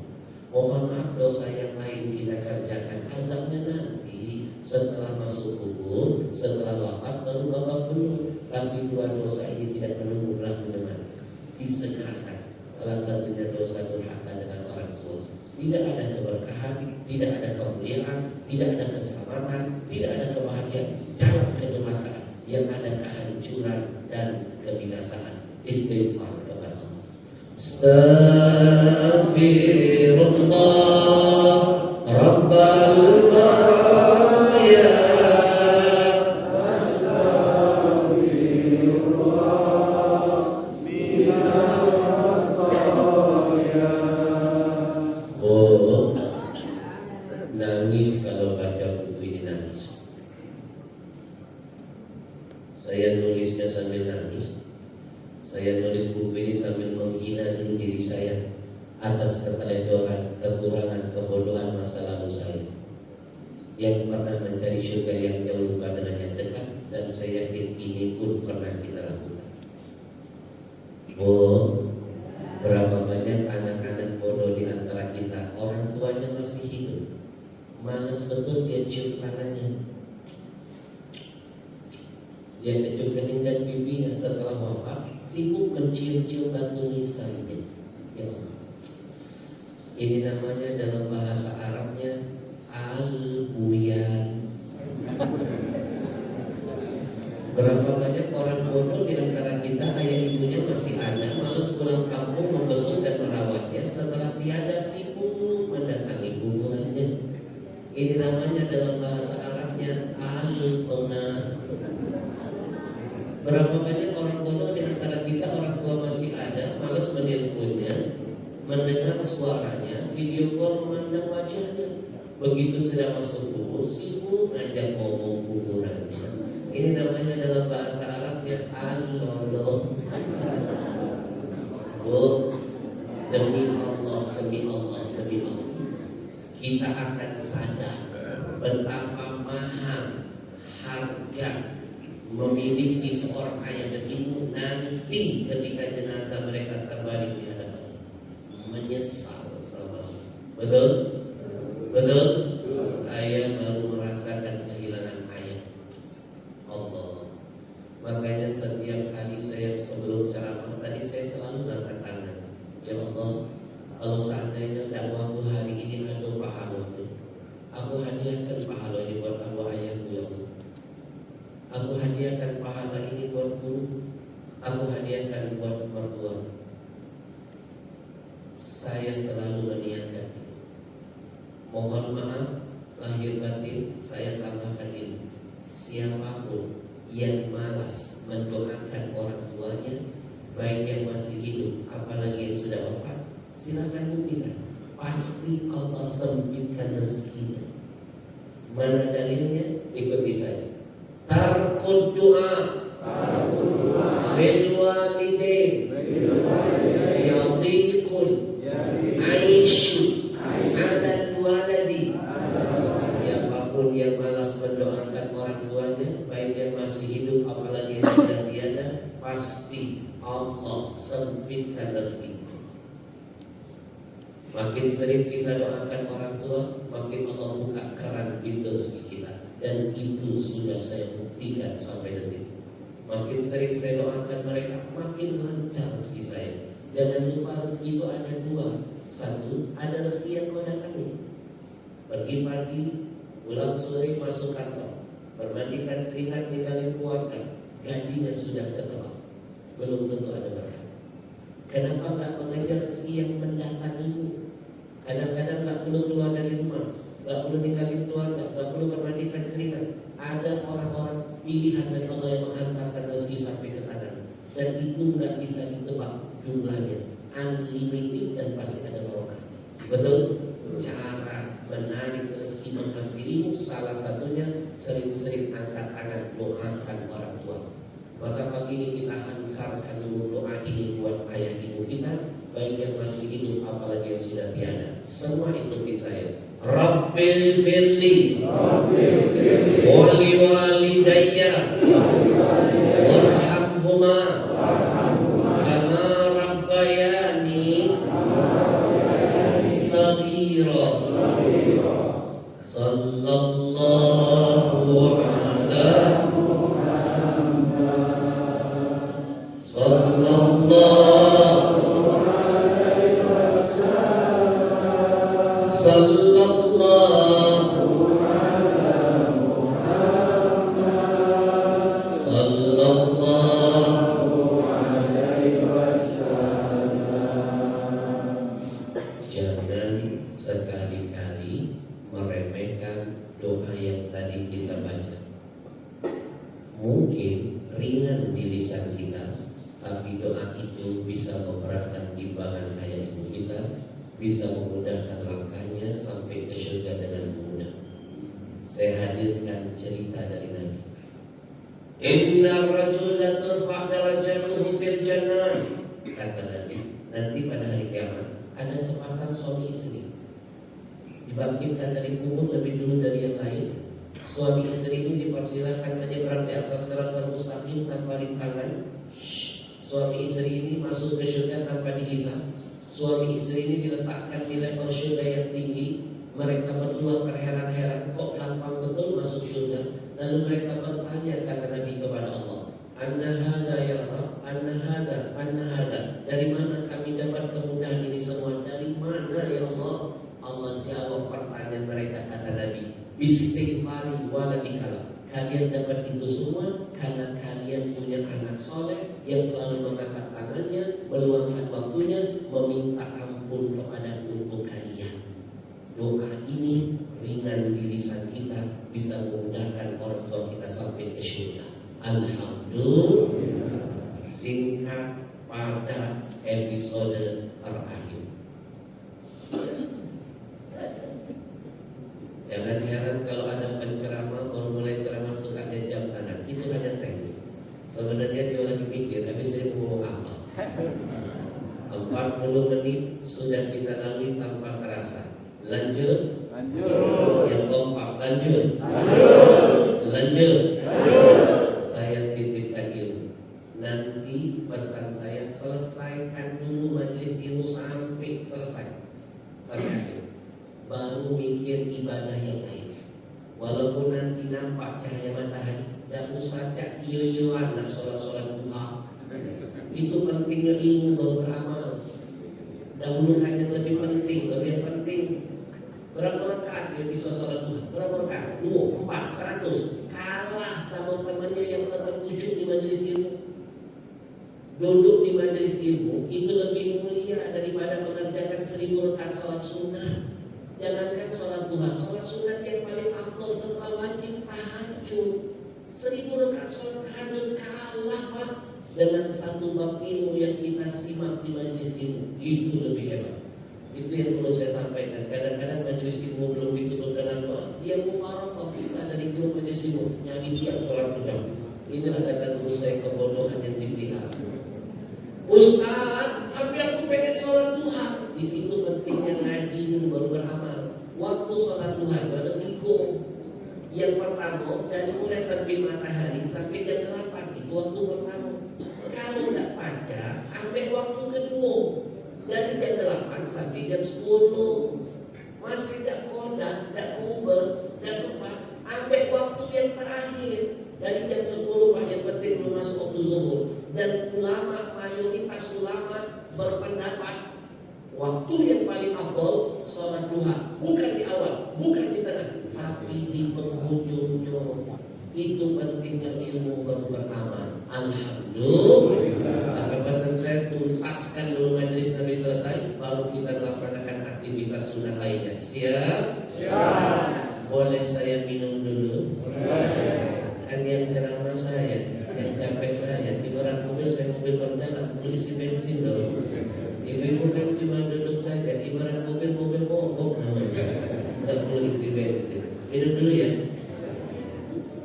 Mohon maaf, dosa yang lain kita kerjakan, azabnya nanti setelah masuk kubur, setelah wafat baru babak belur. Tapi 2 dosa ini tidak menunggu pelakunya mati, disegerakan. Salah satunya dosa durhaka dengan orang tua. Tidak ada keberkahan, tidak ada kemuliaan, tidak ada keselamatan, tidak ada kebahagiaan. Jalan kedurhakaan, yang ada kehancuran dan kebinasaan. Istighfar kepada Allah. Astaghfirullah Rabbal baraya. Oh, nangis kalau baca buku ini, nangis. Saya nulisnya sambil nangis. Saya nulis buku ini sambil menghina dulu diri saya atas keteledoran, kekurangan, kebodohan masa lalu saya yang pernah mencari surga yang jauh lupa dengan yang dekat, dan saya yakin ini pun pernah kita lakukan. Oh, berapa banyak anak-anak bodoh di antara kita, orang tuanya masih hidup, malas betul dia cium tangannya, dia kecup kening dan pipinya. Setelah wafat sibuk mencium-cium batu nisannya. Ya Allah, ini namanya dalam bahasa Arabnya al-buyan. Berapa banyak orang bodoh di antara kita, ayah ibunya masih ada, malas pulang kampung membesuk dan merawatnya. Setelah tiada sibuk mendatangi kuburannya. Ini namanya dalam bahasa Arabnya al-qanah. Berapa banyak orang bodoh di antara kita, orang tua masih ada, malas menelponnya, mendengar suaranya, video call, memandang wajahnya. Begitu sudah masuk kubur, sibuk ngajak ngomong kuburannya. Ini namanya dalam bahasa Arabnya al-loloh. Oh, demi Allah, demi Allah, demi Allah, kita akan sadar betapa mahal harga memiliki seorang ayah dan ibu nanti ketika jenazah mereka terbaring di hadapan, menyesal selama-lamanya. Betul? Betul? Saya baru merasakan kehilangan ayah. Allah. Makanya setiap kali saya sebelum ceramah tadi, saya selalu angkat tangan. Ya Allah, kalau seandainya dakwahku hari ini ada pahalanya, aku hadiahkan pahala ini buat abu ayahku. Ya Allah, aku hadiahkan pahala ini buat guru, aku hadiahkan buat mertua. Saya selalu meniatkan itu. Mohon maaf lahir batin, saya tambahkan ini. Siapapun yang malas mendoakan orang tuanya, baik yang masih hidup apalagi yang sudah wafat, silakan buktikan, pasti Allah sempitkan rezekinya. Mana dalilnya? Ikuti saya. Tarkud doa lil walidain yadhiqul aisyu ala waladi. Siapapun yang malas mendoakan orang tuanya, baik yang masih hidup apalagi apalagi yang sudah tiada, pasti Allah sempitkan rezeki. Makin sering kita doakan orang tua, makin Allah buka keran pintu rezeki kita. Dan itu sudah saya buktikan sampai detik. Makin sering saya doakan mereka, makin lancar rezeki saya. Jangan lupa rezeki itu ada dua. Satu, ada rezeki yang kau datangi. Pergi pagi, pulang sore, masuk kantor, bermandikan keringat, tinggalin keluarga, gajinya sudah tertebak. Belum tentu ada berkah. Kenapa enggak mengejar rezeki yang mendatangimu? Kadang-kadang enggak perlu keluar dari rumah, enggak perlu tinggalin keluarga, enggak perlu bermandikan keringat. Ada orang-orang pilihan dari Allah yang menghantarkan rezeki sampai ke tangan. Dan itu enggak bisa ditebak jumlahnya, unlimited dan pasti ada barokah. Betul? Cara menarik rezeki menghampirimu salah satunya sering-sering angkat tangan doakan orang tua. Maka pagi ini kita hantarkan dulu doa ini buat ayah ibu kita, baik yang masih hidup apalagi yang sudah tiada. Semua ikuti saya. Rabbil firli wali walidayya warhamhuma kama rabbayani saghira. Sallallahu ala Jangan sekali-kali meremehkan doa yang tadi kita baca. Mungkin ringan di lisan kita, tapi doa itu bisa memberatkan timbangan ayah ibu kita, bisa memudahkan langkahnya sampai ke surga dengan mudah. Saya hadirkan cerita dari Nabi. Inna rajula turfa' darajatuhu fil jannah. Kata Nabi, nanti pada hari kiamat ada sepasang suami istri dibangkitkan dari kubur lebih dulu dari yang lain. Suami istri ini dipersilakan menyeberang di atas siratal mustaqim tanpa rintangan. Suami istri ini masuk ke surga tanpa dihisab. Suami istri ini diletakkan di level surga yang tinggi. Mereka berdua terheran-heran, kok gampang betul masuk surga. Lalu mereka bertanya, kata Nabi kepada Allah, Anna hada ya Rabb, anna hada. Dari mana kami dapat kemudahan ini semua? Dari mana ya Allah? Allah jawab pertanyaan mereka, kata Nabi, istighfari waladikala. Kalian dapat itu semua karena kalian punya anak soleh yang selalu mengangkat tangannya, meluangkan waktunya, meminta ampun kepada untuk kalian. Doa ini ringan di lisan kita, bisa memudahkan orang tua kita sampai ke surga. Alhamdulillah. Singkat pada episode terakhir. Jangan heran kalau ada penceramah baru mulai ceramah suka dia jam tangan. Itu hanya teknik. Sebenarnya dia lagi mikir, habis ini mau ngomong apa. 40 menit sudah kita lalui tanpa terasa. Lanjut. Yang kompak, lanjut. Saya titipkan ilmu. Nanti pesan saya, selesaikan dulu majelis ilmu sampai selesai. Terakhir, baru mikir ibadah yang lain. Walaupun nanti nampak cahaya matahari, tidak usah cak iyo-iyoan nak sholat duha. Itu pentingnya ilmu baru beramal. Dahulukan yang lebih penting, lebih penting. Berapa rakaat dia bisa sholat duha? Berapa rakaat? 2, 4, 100. Kalah sama temannya yang tetap khusyuk di majelis ilmu. Duduk di majelis ilmu itu lebih mulia daripada mengerjakan 1000 rakaat sholat sunnah. Jangankan sholat duha, sholat sunat yang paling afdal setelah wajib tahajud. 1000 rakaat sholat tahajud kalah Pak dengan satu bab ilmu yang kita simak di majelis ilmu. Itu lebih hebat. Itu yang perlu saya sampaikan. Kadang-kadang majelis ilmu belum ditutup dengan doa, dia mufaroqah bisa dari grup majelis ilmu nyanyi tiap sholat duha. Inilah kata guru saya, kebodohan yang dipelihara. Ustaz, tapi aku pengen sholat duha. Di situ pentingnya ngaji dulu baru beramal. Waktu sholat duha itu ada 3. Yang pertama dari mulai terbit matahari sampai jam 8 itu waktu pertama. Kalau tidak baca, ambil waktu kedua dari jam 8 sampai jam 10. Masih tidak kodak, tidak kubur, tidak sempat. Ambil waktu yang terakhir dari jam 10 Pak, yang penting belum masuk waktu zuhur. Dan ulama, mayoritas ulama berpendapat waktu yang paling afdal sholat duha, bukan di awal, bukan di tengah, tapi di penghujungnya. Itu pentingnya ilmu baru beramal. Alhamdulillah. Akan pesan saya, tuntaskan dulu majelis Nabi selesai, baru kita melaksanakan aktivitas sunnah lainnya. Siap? Siap. Boleh saya minum dulu? Kan yang ceramah saya, yang capek saya, ibarat mobil, saya mobil berjalan, boleh isi bensin dong. Ibu-ibu kan cuma duduk saja, ibarat mobil mogok namanya, nggak perlu isi bensin. Minum dulu ya.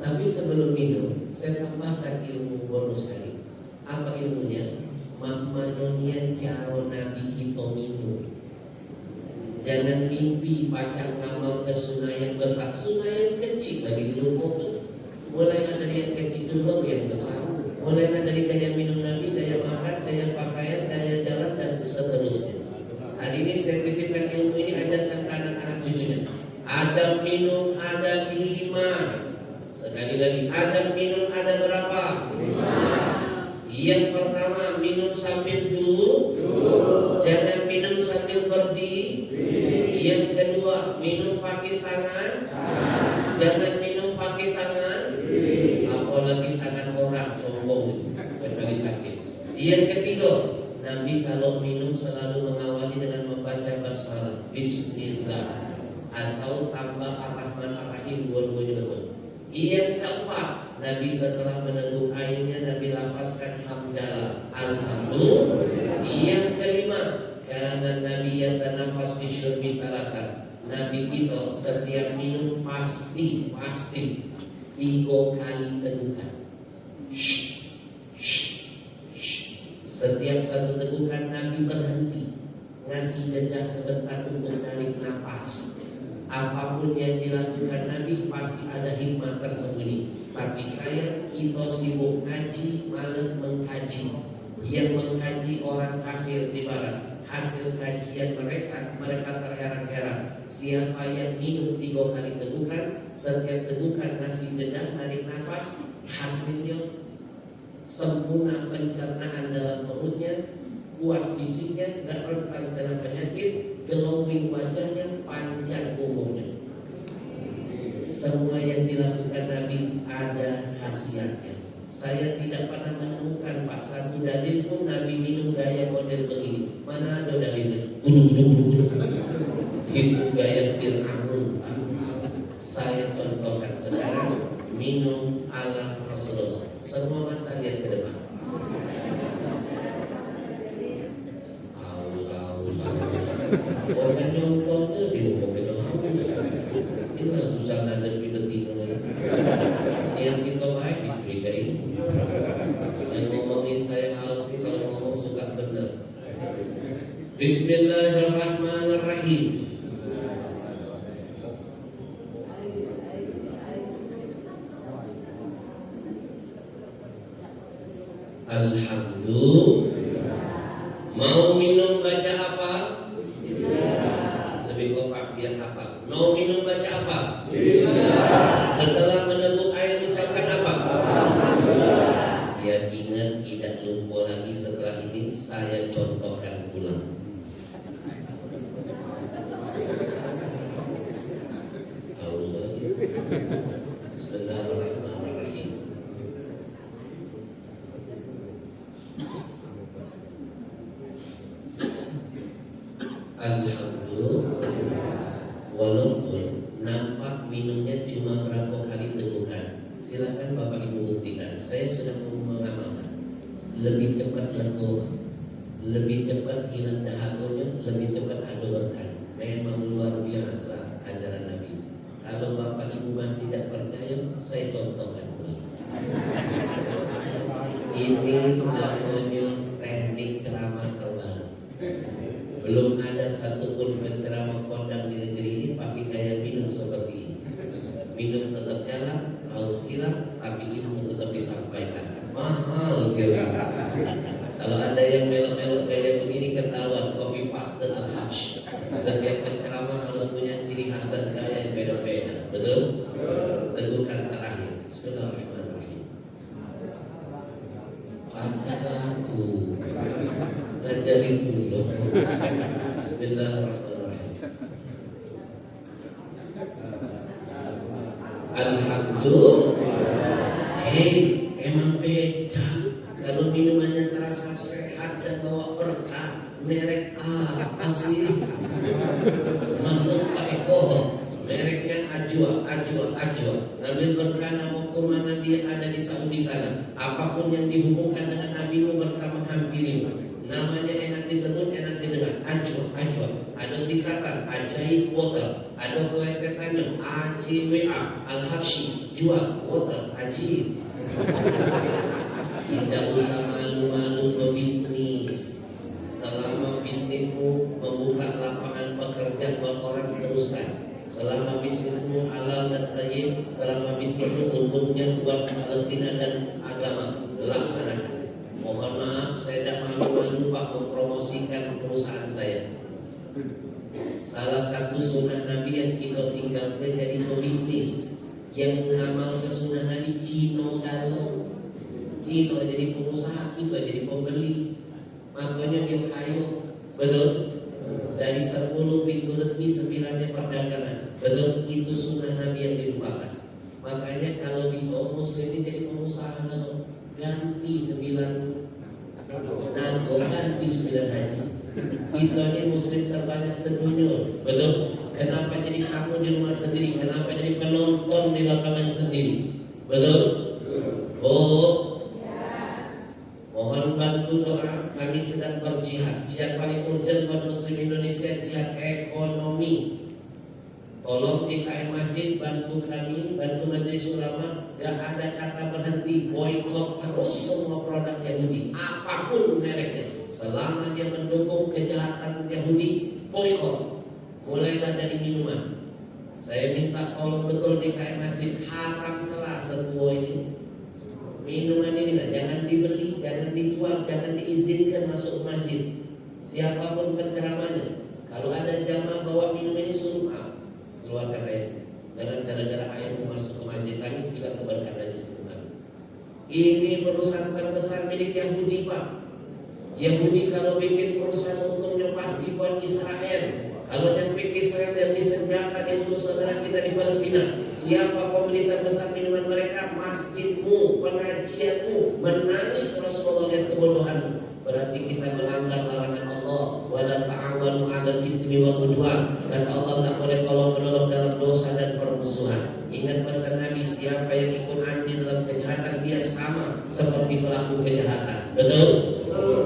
Tapi sebelum minum, saya tambahkan ilmu bonus kali. Apa ilmunya? Mahmanonian cara Nabi kita minum. Jangan mimpi pacang ngamal ke sunnah yang besar. Sunnah yang kecil lagi dilupakan. Mulai dari yang kecil dulu yang besar. Mulai dari gaya minum Nabi, gaya makan, gaya pakaian, gaya jalan, dan seterusnya. Hari ini saya titipkan ilmu ini, ajarkan ke anak-anak cucunya. Adab minum ada 5. Sekali lagi, adab minum ada berapa? 5. Yang pertama, minum sambil duduk. Jangan minum sambil berdiri. Yang kedua, minum pakai tangan. Jangan minum pakai tangan. Apalagi tangan orang, sombong, kecuali sakit. Yang ketiga, Nabi kalau minum selalu mengawali dengan membaca basmalah, Bismillah, atau tambah Ar-Rahman Ar-Rahim, dua-duanya betul. Yang keempat, Nabi setelah meneguk airnya, Nabi lafazkan hamdalah, alhamdulillah. Yang kelima, karena Nabi yang tanafas fi syurbi talatan, Nabi kita setiap minum pasti 3 kali tegukan. Setiap satu tegukan Nabi berhenti, ngasih jeda sebentar untuk narik nafas. Apapun yang dilakukan Nabi pasti ada hikmah tersembunyi. Tapi kita sibuk ngaji, males mengkaji. Yang mengkaji orang kafir di barat. Hasil kajian mereka terheran-heran. Siapa yang minum 3 kali tegukan, setiap tegukan ngasih jeda narik nafas, hasilnya sempurna pencernaan dalam perutnya, kuat fisiknya, gak rentan dengan penyakit, glowing wajahnya, panjang umurnya. Semua yang dilakukan Nabi ada khasiatnya. Saya tidak pernah menemukan Pak satu dalil pun Nabi minum gaya model begini. Mana ada dalilnya? Itu gaya Fir'aun. Saya contohkan sekarang, minum ala Rasulullah. Semua mata lihat ke depan. Orang nyontoh ke dihukum ke haus. Inilah susah ngadep detik. Yang kita baik dicurigai. Yang ngomongin saya haus ini kalau ngomong suka benar. Bismillahirrahmanirrahim. Alhamdulillah. Mau minum baca apa? Lebih kompak biar hafal. Mau minum baca apa? Setelah meneguk air ucapkan apa? Biar ingat, tidak lupa lagi. Setelah ini saya contohkan ulang. Bismillahirrahmanirrahim. Alhamdulillah. Walaupun nampak minumnya cuma berapa kali tegukan, silakan Bapak Ibu buktikan. Saya sudah mengamalkan. Lebih cepat lega, lebih cepat hilang dahagonya, lebih cepat ada berkah. Memang luar biasa ajaran Nabi. Kalau Bapak Ibu masih tidak percaya, saya contohkan ulang. Ini namanya teknik ceramah terbaru. Belum ada satupun penceramah kondang di negeri ini pakai gaya minum seperti ini. Minum tetap jalan, haus hilang, tapi ilmu tetap disampaikan. ajarin dulu. Bismillahirrahmanirrahim. Alhamdulillah. Hei, emang beda. Kalau minumannya terasa sehat dan bawa berkah, merek apa sih? Masuk Pak Eko, mereknya Ajwa. Ngambil berkah nama kurma Nabi yang ada di Saudi sana. Apapun yang dihubungkan dengan Nabi mu berkah menghampirimu. Namanya enak disebut, enak didengar. Ajwa. Ada singkatan Ajaib Water. Ada pelesetannya AJWA Al-Habsyi jual water Ajib. Tidak usah malu-malu berbisnis. Selama bisnismu membuka lapangan pekerjaan buat orang, teruskan. Selama bisnismu halal dan thayyib, selama bisnismu untungnya buat Palestina dan agama, laksanakan. Mohon maaf, saya tidak malu-malu Pak mempromosikan perusahaan saya. Salah satu sunnah Nabi yang kita tinggalkan jadi pebisnis, yang mengamal ke sunnah Nabi Cino galau. Cino jadi pengusaha, kita jadi pembeli. Makanya dia kayu, betul? Dari 10 pintu resmi 9-nya perdagangan, betul? Itu sunnah Nabi yang dilupakan. Makanya kalau bisa muslim ini jadi pengusaha, kalau ganti 9 nago, ganti 9 haji. Kita ini muslim terbanyak sedunia, betul? Kenapa jadi kamu di rumah sendiri? Kenapa jadi penonton di lapangan sendiri? Betul? Mohon bantu doa, kami sedang berjihad. Jihad paling urgent buat muslim Indonesia, jihad ekonomi. Tolong di KM Masjid bantu kami, bantu majelis ulama. Gak ada kata berhenti, boykot terus semua produk Yahudi, apapun mereknya. Selama dia mendukung kejahatan Yahudi, boykot. Mulailah dari minuman. Saya minta tolong betul di KM Masjid, haram kelas semua ini. Minuman ini jangan dibeli, jangan dijual, jangan diizinkan masuk masjid. Siapapun penceramahnya, kalau ada jamaah bawa minum ini, suruh keluarkan air. Jangan gara-gara air masuk ke masjid kami, tidak keberkahan di situ kami. Ini perusahaan terbesar milik Yahudi, Pak. Yahudi kalau bikin perusahaan untungnya pasti buat Israel. Kalau yang pikir Israel dan disenjata dia bunuh saudara kita di Palestina. Siapa pembeli terbesar minuman mereka? Masjidmu, pengajianmu. Menangis Rasulullah lihat kebodohanmu. Berarti kita melanggar larangan Allah. Wala ta'awanu 'alal itsmi wal 'udwan. Kata Allah tak boleh tolong menolong dalam dosa dan permusuhan. Ingat pesan Nabi, siapa yang ikut andil dalam kejahatan dia sama seperti pelaku kejahatan. Betul?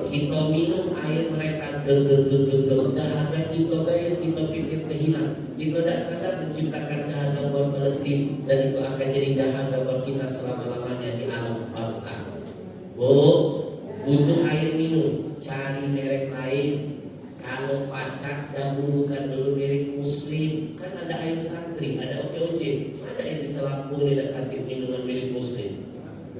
Kita minum air mereka, dahaga kita bayar, kita pikir kehilang. Kita tidak sadar menciptakan dahaga buat Palestina, dan itu akan jadi dahaga buat kita selama-lamanya di alam bangsa. Butuh air minum, cari merek lain. Kalau pacak, dahulukan dulu merek muslim. Kan ada air santri, ada OKOJ, ada yang diselampung di dekat minuman milik muslim.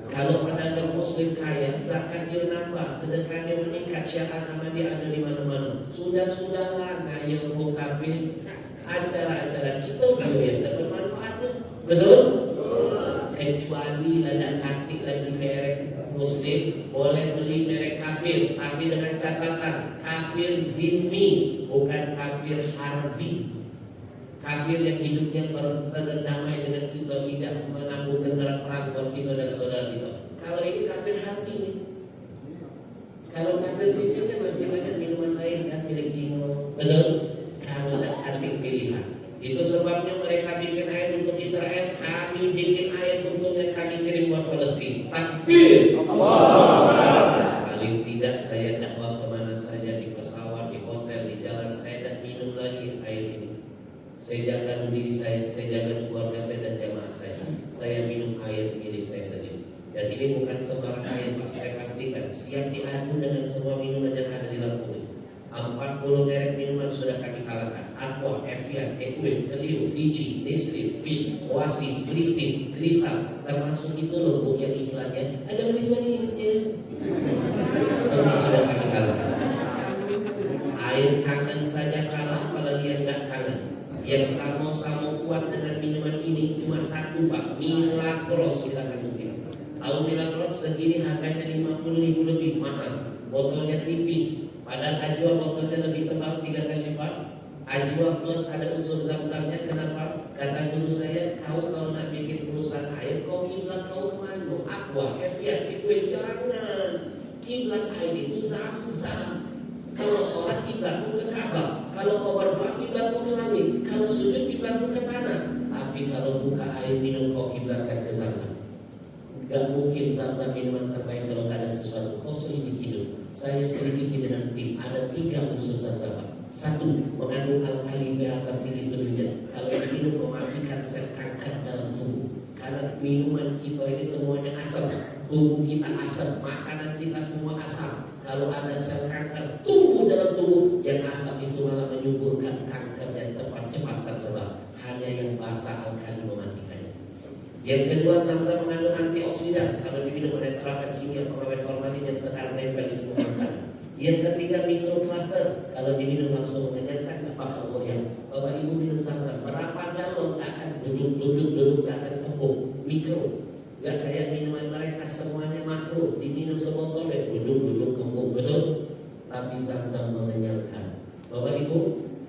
Kalau pedagang muslim kaya, zakat dia nambah, sedekahnya meningkat, syiar agama dia ada di mana-mana. Sudahlah ngayang mau kafir, acara-acara kita juga yang dapat manfaatnya. Betul? Kecuali ada kaki lagi merek muslim, boleh beli merek kafir, tapi dengan catatan kafir dhimmi, bukan kafir harbi. Kafir yang hidupnya berdamai dengan kita, tidak menanggung dendam perang buat kita dan saudara kita. Kalau ini kafir harbi nih. Kalau kafir dhimmi kan masih banyak minuman lain kan milik Cino. Betul? Kalau tak arti pilihan. Itu sebabnya mereka bikin air untuk Israel, kami bikin air untuk yang kami kirim buat Palestina. Takbir! Paling tidak saya dakwah kemana saja, di pesawat, di hotel, di jalan, saya tak minum lagi air ini. Saya jaga diri saya jaga keluarga saya dan jamaah saya. Saya minum air milik saya sendiri. Dan ini bukan sembarang air, Pak. Saya pastikan siap diadu dengan semua minuman yang ada di Lampung ini. 40 merek minuman sudah kami kalahkan. Aqua, Evian, Equip, Clio, Fiji, Nestle, Fit, Oasis, Pristine, Crystal. Termasuk itu loh Bu yang iklannya ada manis-manisnya. Semua sudah kami kalahkan. Air kangen saja kalah, apalagi yang gak kangen. Yang sama-sama kuat dengan minuman ini cuma satu, Pak, Milagros. Silakan mungkin tahu Milagros segini harganya 50.000 lebih, mahal. botolnya tipis, padahal ajwa botolnya lebih tebal 3 kali lipat. Ajwa plus ada unsur zam-zamnya. Kenapa? Kata guru saya, kau kalau nak bikin perusahaan air, kau kiblat kau kemana? Aqua, Evian, Equin, jangan. Kiblat air itu zam-zam. Kalau sholat kiblatmu ke Ka'bah, kalau kau berdoa kiblatmu ke langit, kalau sujud kiblatmu ke tanah. Tapi kalau buka air minum kau kiblatkan ke zam-zam. Gak mungkin zam-zam minuman terbaik kalau gak ada sesuatu. Kau selidiki hidup. Saya selidiki dengan tim. Ada 3 unsur zam-zam. 1, mengandung alkali pH tertinggi sedunia. Kalau diminum mematikan sel kanker dalam tubuh. Karena minuman kita ini semuanya asam. Tubuh kita asam, makanan kita semua asam. Kalau ada sel kanker tumbuh dalam tubuh, yang asam itu malah menyuburkan kanker dan cepat tersebar. Hanya yang basah alkali mematikannya. Yang kedua, zam-zam mengandung antioksidan. Kalau diminum menetralkan kimia pengawet formalin yang sekarang nempel di semua makanan. Yang ketiga, mikroklaster. Kalau diminum langsung mengenyangkan, tak bakal goyang. Bapak Ibu minum zam-zam berapa galon, tak akan duduk, tak akan kembung. Mikro, gak kayak minuman mereka semuanya makro. Diminum sebotol, duduk, kembung, betul. Tapi zam-zam mengenyangkan. Bapak Ibu,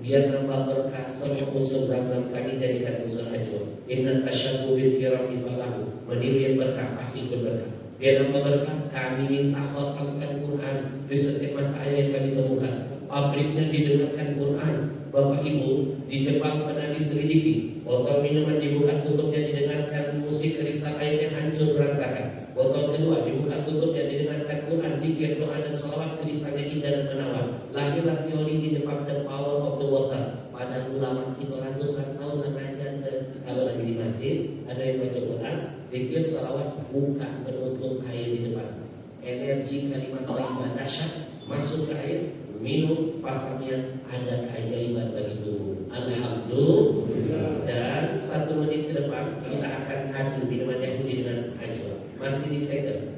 biar nambah berkah, semua unsur zam-zam kami jadikan unsur ajwa. Inna tasyabbu bil kirami falahu. Meniru yang berkah pasti ikut berkah. Biar nambah berkah, kami minta khatamkan Quran di setiap mata air yang kami temukan. Pabriknya didengarkan Quran. Bapak Ibu, di Jepang pernah diselidiki, botol minuman dibuka tutupnya didengarkan musik, kristal airnya hancur berantakan. Botol kedua dibuka tutupnya didengarkan Quran, zikir, doa dan salawat, kristalnya indah dan menawan. Lahirlah teori di Jepang, the power of the water. Pada ulama kita ratusan tahun mengajar, kalau lagi di masjid ada yang baca Quran, zikir, salawat, buka menutup air di depan. Energi kalimat thayyibah dahsyat masuk ke air, minum, pasangnya ada keajaiban bagi tubuh. Alhamdulillah. Dan 1 menit ke depan kita akan adu minuman Yahudi dengan ajwa. Masih di second.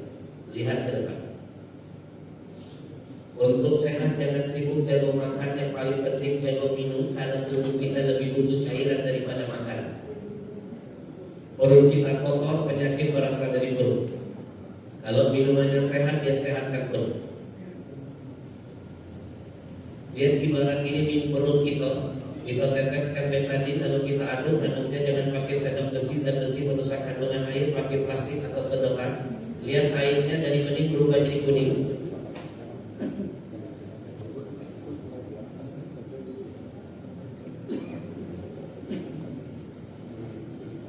Lihat ke depan. Untuk sehat jangan sibuk jago makan, yang paling penting jago minum, karena tubuh kita lebih butuh cairan daripada makanan. Perut kita kotor, penyakit berasal dari perut. Kalau minumannya sehat, dia sehatkan perut. Lihat ibarat ini perut kita teteskan betadin, lalu kita aduknya jangan pakai sendok besi, dan besi merusak kandungan air, pakai plastik atau sedotan. Lihat airnya dari bening berubah jadi kuning.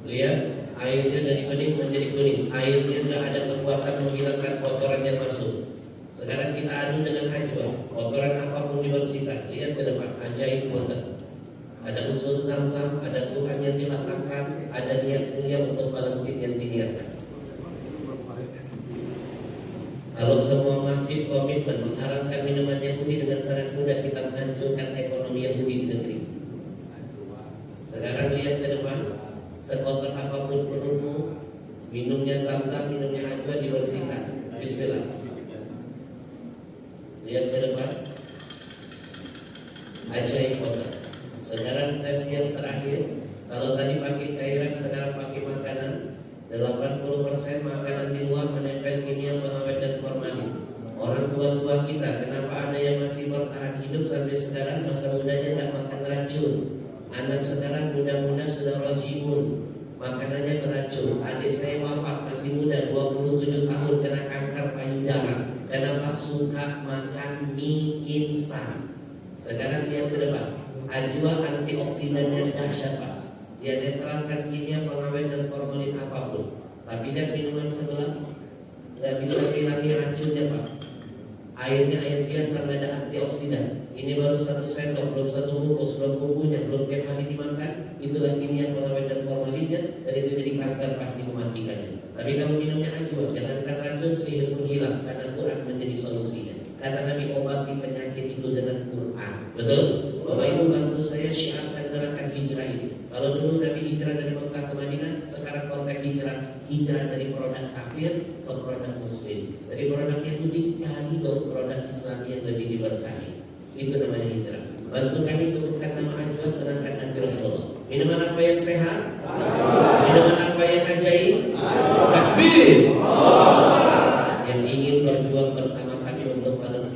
Lihat airnya dari bening menjadi kuning. Airnya nggak ada kekuatan menghilangkan kotoran yang masuk. Sekarang kita adu dengan ajwa, kotoran apapun dibersihkan. Lihat ke depan, ajaib water. Ada unsur zam-zam, ada Quran yang diletakkan, ada niat mulia untuk Palestina yang diniatkan. Kalau semua masjid komitmen mengharamkan minuman Yahudi, dengan sangat mudah kita menghancurkan ekonomi Yahudi di negeri. Sekarang lihat ke depan, sekotor apapun perutmu, minumnya zam-zam, minumnya ajwa, dibersihkan. Bismillah. Lihat ke depan, ajaib water. Sekarang tes yang terakhir. Kalau tadi pakai cairan, sekarang pakai makanan. 80% makanan di luar menempel kimia pengawet dan formalin. Orang tua-tua kita, kenapa ada yang masih bertahan hidup sampai sekarang? Masa mudanya nggak makan racun. Anak sekarang muda-muda sudah rojimun, makanannya beracun. Adik saya wafat masih muda, 27 tahun, kena kanker payudara. Kenapa? Suka makan mie instan. Sekarang lihat ke depan, ajwa antioksidannya dahsyat Pak. Dia netralkan kimia pengawet dan formalin apapun. Tapi lihat minuman sebelah, nggak bisa hilangi racunnya Pak. Airnya air biasa, nggak ada antioksidan. Ini baru 1 sendok, belum 1 bungkus, belum bumbunya, belum tiap hari dimakan. Itulah kimia pengawet dan formalinnya, dan itu jadi kanker pasti mematikannya. Tapi kalau minumnya ajwa, jangankan racun, sihir pun hilang, karena Quran menjadi solusinya. Kata Nabi, obati penyakit itu dengan Quran. Betul? Bapak Ibu bantu saya syiarkan gerakan hijrah ini. Kalau dulu Nabi hijrah dari Mekah ke Madinah, sekarang konteks hijrah dari produk kafir ke produk muslim. Dari produk Yahudi jadi produk Islam yang lebih diberkahi. Itu namanya hijrah. Bantu kami sebutkan nama ajwa, sedangkan hati Rasulullah. Minuman apa yang sehat? Minuman apa yang ajaib? Takbir! Yang ingin berjuang bersama kami untuk Palestina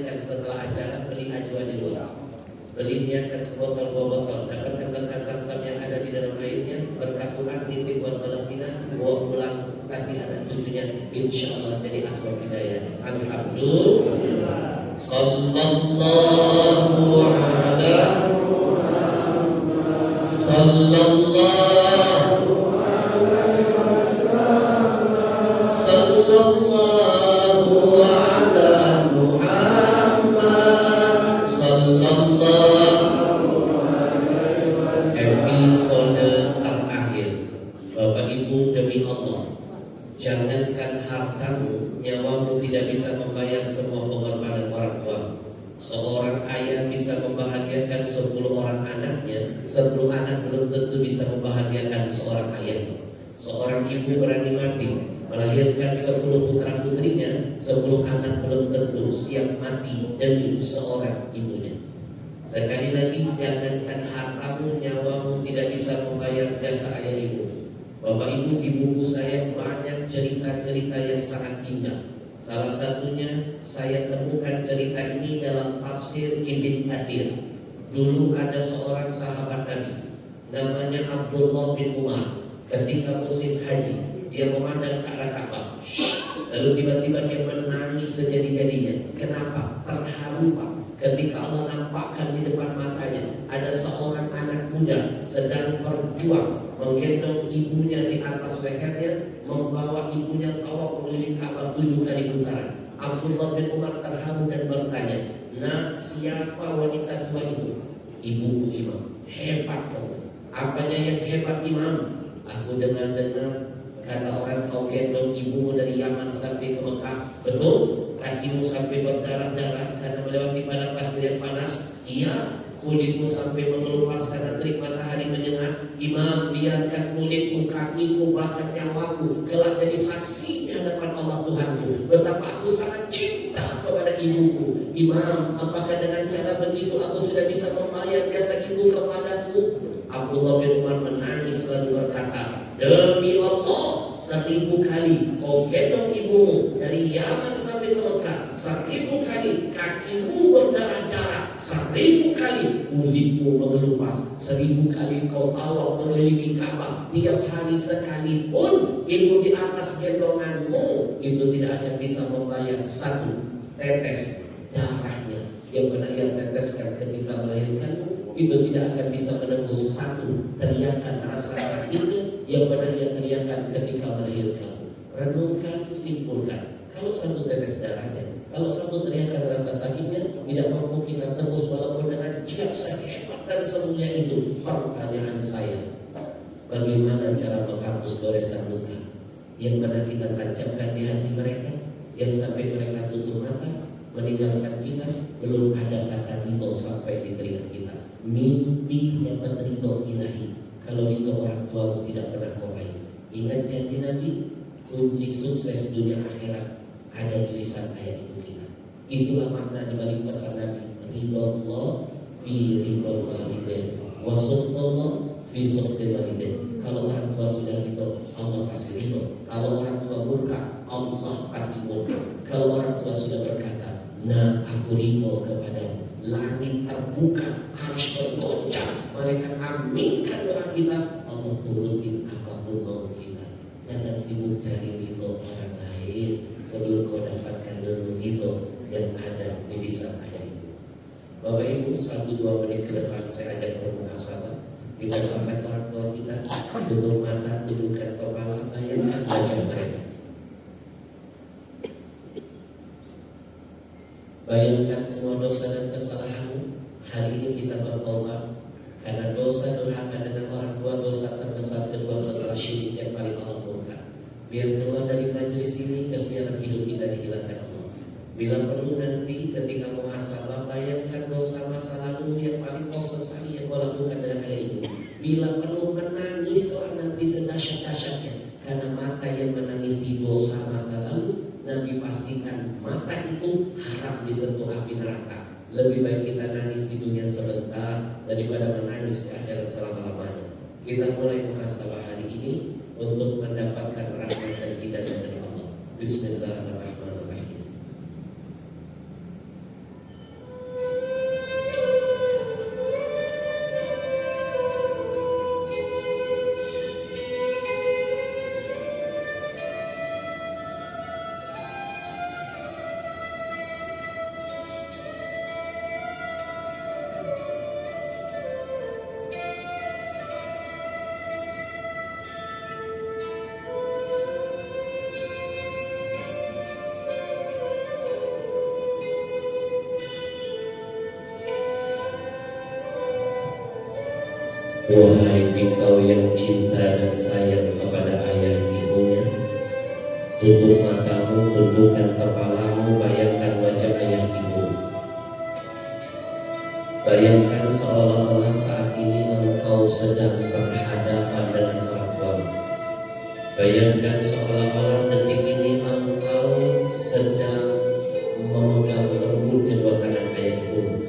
niatkan setelah acara beli ajwa di luar. Beli niatkan sebotol 2 botol, dapatkan berkah Zam-Zam yang ada di dalam airnya, berkah Quran titip buat Palestina, bawa pulang kasih anak cucunya, insya Allah jadi asbab hidayah. Alhamdulillah. Sallallahu ala Sallallahu Sallallahu ala Muhammad Sallallahu. Episode terakhir. Bapak Ibu, demi Allah, jangankan hartamu, nyawamu tidak bisa membayar semua pengorbanan orang tua. Seorang ayah bisa membahagiakan 10 orang anaknya, 10 anak belum tentu bisa membahagiakan seorang ayah. Seorang ibu berani mati melahirkan 10 putra putrinya, 10 anak belum tentu siap mati demi seorang ibunya. Sekali lagi, jangankan hartamu, nyawamu tidak bisa membayar jasa ayah ibu. Bapak Ibu, di buku saya banyak cerita-cerita yang sangat indah. Salah satunya saya temukan cerita ini dalam tafsir Ibn Katsir. Dulu ada seorang sahabat Nabi namanya Abdullah bin Umar. Ketika musim haji, dia memandang ke arah Ka'bah. Lalu tiba-tiba dia menangis sejadi-jadinya. Kenapa? Terharu Pak. Ketika Allah nampakkan di depan matanya ada seorang anak muda sedang berjuang menggendong ibunya di atas lehernya, membawa ibunya tawaf mengelilingi Ka'bah 7 kali putaran. Abdullah bin Umar terharu dan bertanya, "Nah, siapa wanita tua itu?" "Ibuku Imam." "Hebat kamu." "Apanya yang hebat Imam?" "Aku dengar-dengar kata orang kau gendong ibumu dari Yaman sampai ke Mekah." "Betul." "Kakimu sampai berdarah-darah karena melewati padang pasir yang panas." "Iya." "Kulitmu sampai mengelupas karena terik matahari menyengat." "Imam, biarkan kulitku, kakiku, bahkan nyawaku kelak jadi saksi di hadapan Allah Tuhanku betapa aku sangat cinta kepada ibuku." "Imam, apakah dengan cara begitu aku sudah bisa membayar jasa ibu kepadaku?" Abdullah bin Umar menangis lalu berkata, "Demi Allah, 1000 kali kau gendong ibumu dari Yaman sampai ke Mekah, 1000 kali kakimu berdarah-darah, 1000 kali kulitmu mengelupas, 1000 kali kau tawaf mengelilingi Ka'bah, tiap hari sekalipun ibu di atas gendonganmu, itu tidak akan bisa membayar 1 tetes darahnya yang pernah ia teteskan ketika melahirkanmu. Itu tidak akan bisa menembus 1 teriakan rasa sakitnya yang pernah ia teriakan ketika melahirkanmu." Renungkan, simpulkan. Kalau 1 tetes darahnya, kalau 1 teriakan rasa sakitnya tidak mampu kita tembus walaupun dengan jihad sehebat dan semulia itu, pertanyaan saya, bagaimana cara menghapus goresan luka yang pernah kita tancapkan di hati mereka, yang sampai mereka tutup mata meninggalkan kita, belum ada kata ridho sampai di telinga kita. Mimpi dapat ridho ilahi. Kalau ridho orang tuamu tidak pernah kau raih. Ingat janji Nabi, kunci sukses dunia akhirat ada di lisan ayah ibu kita. Itulah makna di balik pesan Nabi, ridho Allah fi ridho walidain, wa sukhtallah fi sukhtil walidain. Kalau orang tua sudah ridho, Allah pasti ridho. Kalau orang tua murka, Allah pasti murka. Kalau orang tua sudah berkata, "Nah, aku ridho kepadamu," langit terbuka, harus bergoncang, malaikat aminkan doa kita, Allah turutin apapun mau kita. Jangan sibuk cari ridho orang lain sebelum kau dapatkan dulu ridho yang ada di lisan ayah ibu. Bapak Ibu, 1-2 menit ke depan saya ajak bermuhasabah. Kita doakan orang tua kita, tutup mata, tundukkan kepala, bayangkan wajah mereka. Bayangkan semua dosa dan kesalahanmu. Hari ini kita bertobat karena dosa durhaka dengan orang tua, dosa terbesar kedua setelah syirik yang paling Allah murka. Biar keluar dari majelis ini, kesialan hidup kita dihilangkan Allah. Bila perlu nanti ketika muhasabah, bayangkan dosa masa lalu yang paling kau sesali yang kau lakukan dengan ayah ibu. Bila perlu menangislah nanti sedahsyat-dahsyatnya, karena mata yang menangis di dosa masa lalu, Nabi pastikan mata itu haram disentuh api neraka. Lebih baik kita nangis di dunia sebentar daripada menangis di akhirat selama-lamanya. Kita mulai muhasabah hari ini untuk mendapatkan rahmat dan hidayah dari Allah. Bismillahirrahmanirrahim. Wahai engkau yang cinta dan sayang kepada ayah ibunya, tutup matamu, tundukkan kepalamu, bayangkan wajah ayah ibu. Bayangkan seolah-olah saat ini engkau sedang berhadapan dengan orang tuamu. Bayangkan seolah-olah detik ini engkau sedang memegang lembut kedua tangan ayah ibu.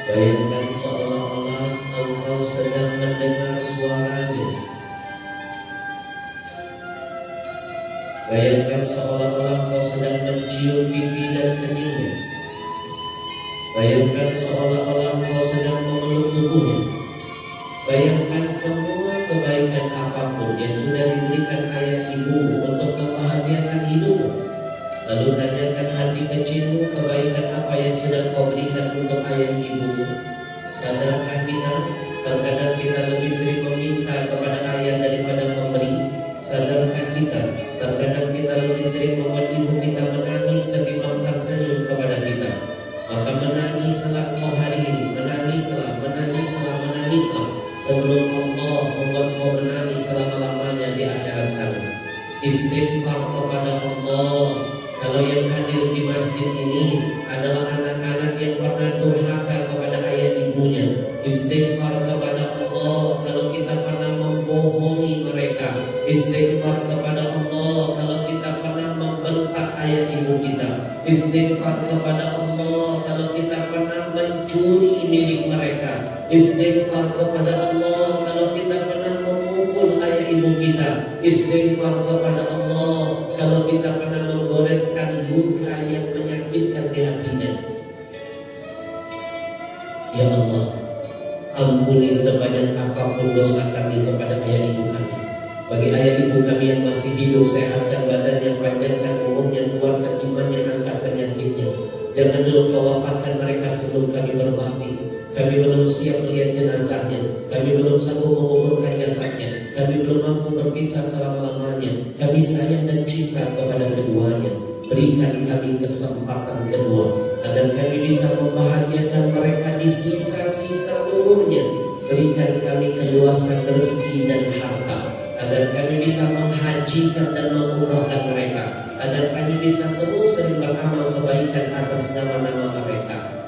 Bayangkan seolah-olah engkau sedang mendengar suaranya. Bayangkan seolah-olah engkau sedang mencium pipi dan keningnya. Bayangkan seolah-olah engkau sedang memeluk tubuhnya. Bayangkan semua kebaikan apapun yang sudah diberikan ayah ibumu untuk membahagiakan hidupmu. Lalu tanyakan hati kecilmu, kebaikan apa yang sudah kau berikan untuk ayah ibumu. Sadarkah kita, terkadang kita lebih sering meminta kepada ayah daripada memberi. Sadarkah kita, terkadang kita lebih sering membuat ibu kita menangis ketimbang tersenyum kepada kita. Maka menangislah kau hari ini, menangislah sebelum Allah membuat kau menangis selama-lamanya di akhirat sana. Istighfar kepada Allah. Kalau yang hadir di masjid ini adalah anak-anak yang pernah durhaka kepada ayah ibunya, istighfar kepada Allah kalau kita pernah membohongi mereka. Istighfar kepada Allah kalau kita pernah membentak ayah ibu kita. Istighfar kepada Allah kalau kita pernah mencuri milik mereka. Istighfar kepada Allah kalau kita pernah memukul ayah ibu kita. Istighfar kepada Allah kalau kita pernah menggoreskan luka yang menyakitkan di hatinya. Ya Allah, ampuni sebanyak apapun dosa kami kepada ayah ibu kami. Bagi ayah ibu kami yang masih hidup, sehatkan badannya, panjangkan umurnya, kuatkan imannya, angkat penyakitnya. Jangan dulu kau wafatkan mereka sebelum kami berbakti. Kami belum siap melihat jenazahnya, kami belum sanggup menguburkan jasadnya, kami belum mampu berpisah selama-lamanya. Kami sayang dan cinta kepada keduanya. Berikan kami kesempatan kedua agar kami bisa membahagiakan mereka di sisa-sisa umurnya. Berikan kami keluasan rezeki dan harta agar kami bisa menghajikan dan mengumrahkan mereka, agar kami bisa terus sering beramal kebaikan atas nama-nama mereka.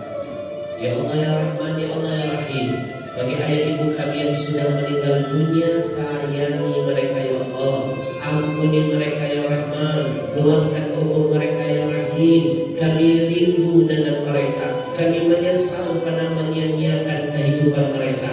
Ya Allah ya Rahman, ya Allah ya Rahim. Bagi ayah ibu kami yang sudah meninggal dunia, sayangi mereka ya Allah. Ampuni mereka ya Rahman. Luaskan kubur mereka ya Rahim. Kami rindu dengan mereka. Kami menyesal pernah menyia-nyiakan kehidupan mereka.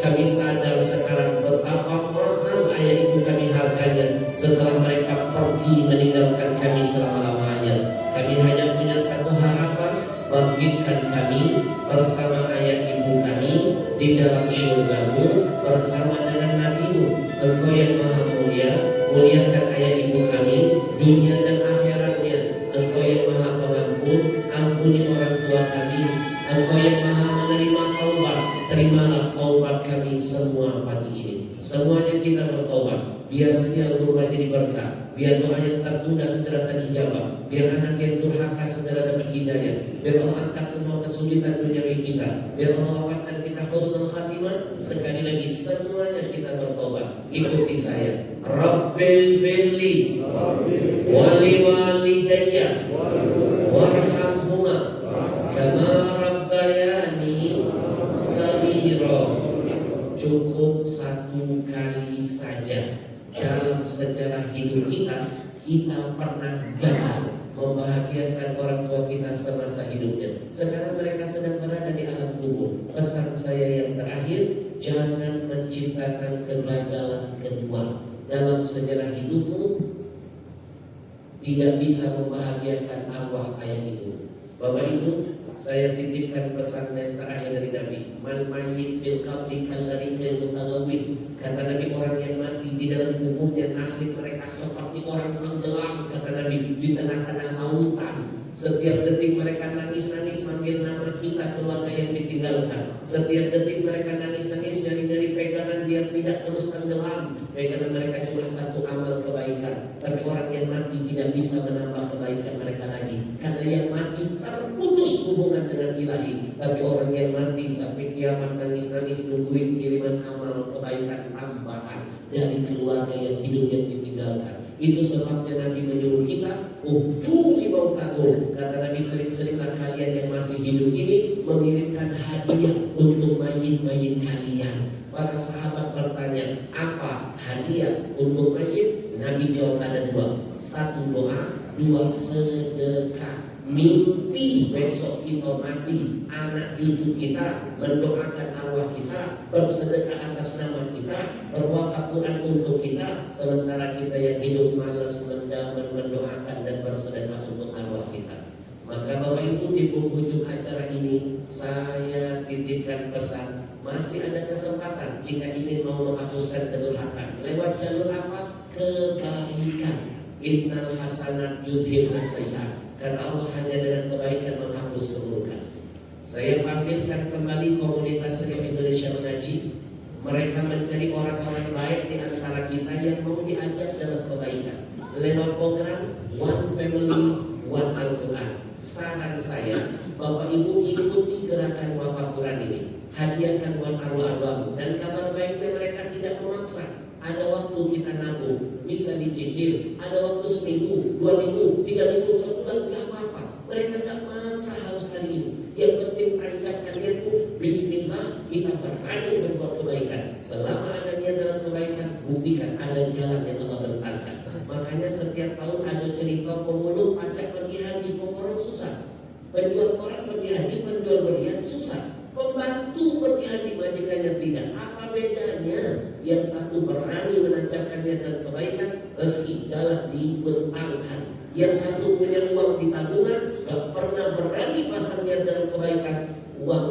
Kami sadar sekarang betapa mahal ayah ibu kami harganya setelah mereka pergi meninggalkan kami selama-lamanya. Kami hanya punya satu harapan, bangkitkan kami bersama ayah ibu kami di dalam syurgamu bersama dengan nabimu. Engkau yang maha mulia, muliakan ayah ibu kami dunia dan akhiratnya. Engkau yang maha pengampun, ampuni orang tua kami. Engkau yang maha menerima taubat, terimalah taubat kami semua pagi ini. Semuanya kita bertaubat, biar siang berubah jadi berkah, biar doa yang tertunda segera terijabah, biar anak yang durhaka segera dapat hidayah, biar Allah angkat semua kesulitan duniawi kita, biar Allah wafatkan kita husnul khatimah. Sekali lagi semuanya kita bertobat. Ikuti saya. Rabbil firli wali walidayya warhamhuma kama rabbayani saghira. Cukup satu kali saja dalam sejarah hidup kita, kita pernah gagal membahagiakan orang tua kita semasa hidupnya. Sekarang mereka sedang berada di alam kubur. Pesan saya yang terakhir, jangan menciptakan kegagalan kedua dalam sejarah hidupmu. Tidak bisa membahagiakan arwah ayah ibu. Bapak ibu, saya titipkan pesan yang terakhir dari Nabi. Mal mayyit fil qabri kalladhil mutagawwith. Kata Nabi, orang yang mati di dalam kuburnya nasib mereka seperti orang tenggelam, kata Nabi, di tengah-tengah lautan. Setiap detik mereka nangis-nangis manggil nama kita, keluarga yang ditinggalkan. Setiap detik mereka nangis-nangis nyari-nyari pegangan biar yang tidak terus tenggelam, karena mereka cuma satu amal kebaikan. Tapi orang yang mati tidak bisa menambah kebaikan mereka lagi, karena yang mati terputus hubungan dengan ilahi. Tapi orang yang mati sampai kiamat nangis-nangis nungguin kiriman amal kebaikan tambahan dari keluarga yang hidup yang ditinggalkan. Itu sebabnya Nabi menyuruh kita ujuli mautakum. Kata Nabi, sering-seringlah kalian yang masih hidup ini mengirimkan hadiah untuk mayit-mayit kalian. Para sahabat bertanya, apa hadiah untuk mayit? Nabi jawab ada dua. Satu doa, dua sedekah. Mimpi besok kita mati, anak cucu kita mendoakan arwah kita, bersedekah atas nama kita, berwakaf Quran untuk kita, sementara kita yang hidup malas mendoakan dan bersedekah untuk arwah kita. Maka Bapak Ibu, di penghujung acara ini saya titipkan pesan, masih ada kesempatan jika ingin mau menghapuskan kedurhakaan. Lewat jalur apa? Kebaikan. Innal hasanat yudhibnas sayyi'at. Karena Allah hanya dengan kebaikan menghapus keburukan. Saya panggilkan kembali komunitas Riau Indonesia Mengaji. Mereka mencari orang-orang baik di antara kita yang mau diajak dalam kebaikan. Lewat program One Family One Al-Quran. Saran saya, Bapak Ibu ikuti gerakan wakaf Quran ini. Hadiahkan buat arwah-arwahmu. Dan kabar baiknya mereka tidak memaksa. Ada waktu kita nabung, bisa dicicil. Ada waktu seminggu, 2 minggu, 3 minggu, sebulan, gak apa-apa. Mereka gak maksa harus hari ini. Yang penting tancapkan niatmu, bismillah, kita berani berbuat kebaikan. Selama ada niat dalam kebaikan, buktikan ada jalan yang Allah bentangkan. Makanya setiap tahun ada cerita pemulung pajak pergi haji, orang susah. Penjual koran pergi haji, penjual berlian susah. Pembantu pergi haji, majikannya tidak. Apa bedanya? Yang satu berani menancapkan niat dan kebaikan, rezeki jalan dibentangkan. Yang satu punya uang di tabungan, gak pernah berani pasang niat dalam kebaikan, uang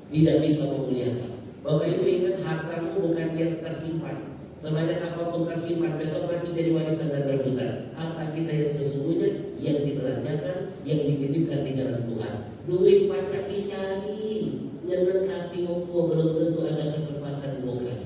tidak bisa memuliakan. Bapak Ibu ingat, hartamu bukan yang tersimpan. Sebanyak apapun tersimpan, besok mati jadi warisan dan rebutan. Harta kita yang sesungguhnya yang dibelanjakan, yang dititipkan di jalan Tuhan. Duit pajak dicari, nyeneng hati tua belum tentu ada kesempatan 2 kali.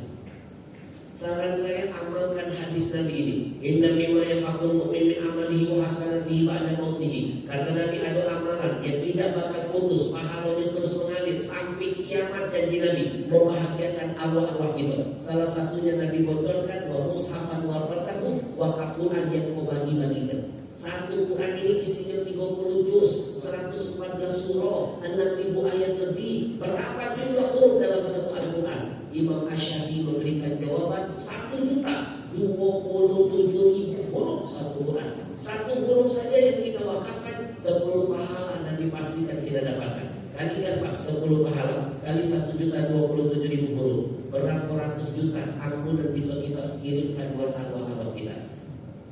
Saran saya, amalkan hadis Nabi ini. Inna mimma yaqul mu'min min amalihi wa hasanatihi ba'da mautihi. Kata Nabi, ada amalan yang tidak bakal putus, pahalanya terus mengalir sampai kiamat. Janji Nabi membahagiakan arwah-arwah kita. Salah satunya Nabi bocorkan wa mushafan wa rasahu wa Quran yang mau bagi-bagikan. Satu Quran ini isinya 30 juz, 114 surah, 6.000 ayat lebih. Berapa jumlah huruf dalam satu Al-Quran? Imam Asy-Syafi'i memberikan jawaban 1.027.000 huruf satu Quran. Satu huruf saja yang kita wakafkan 10 pahala dan dipastikan kita dapatkan. Kalikan Pak 10 pahala kali 1.027.000 huruf, berapa ratus juta ampunan bisa kita kirimkan buat arwah-arwah kita.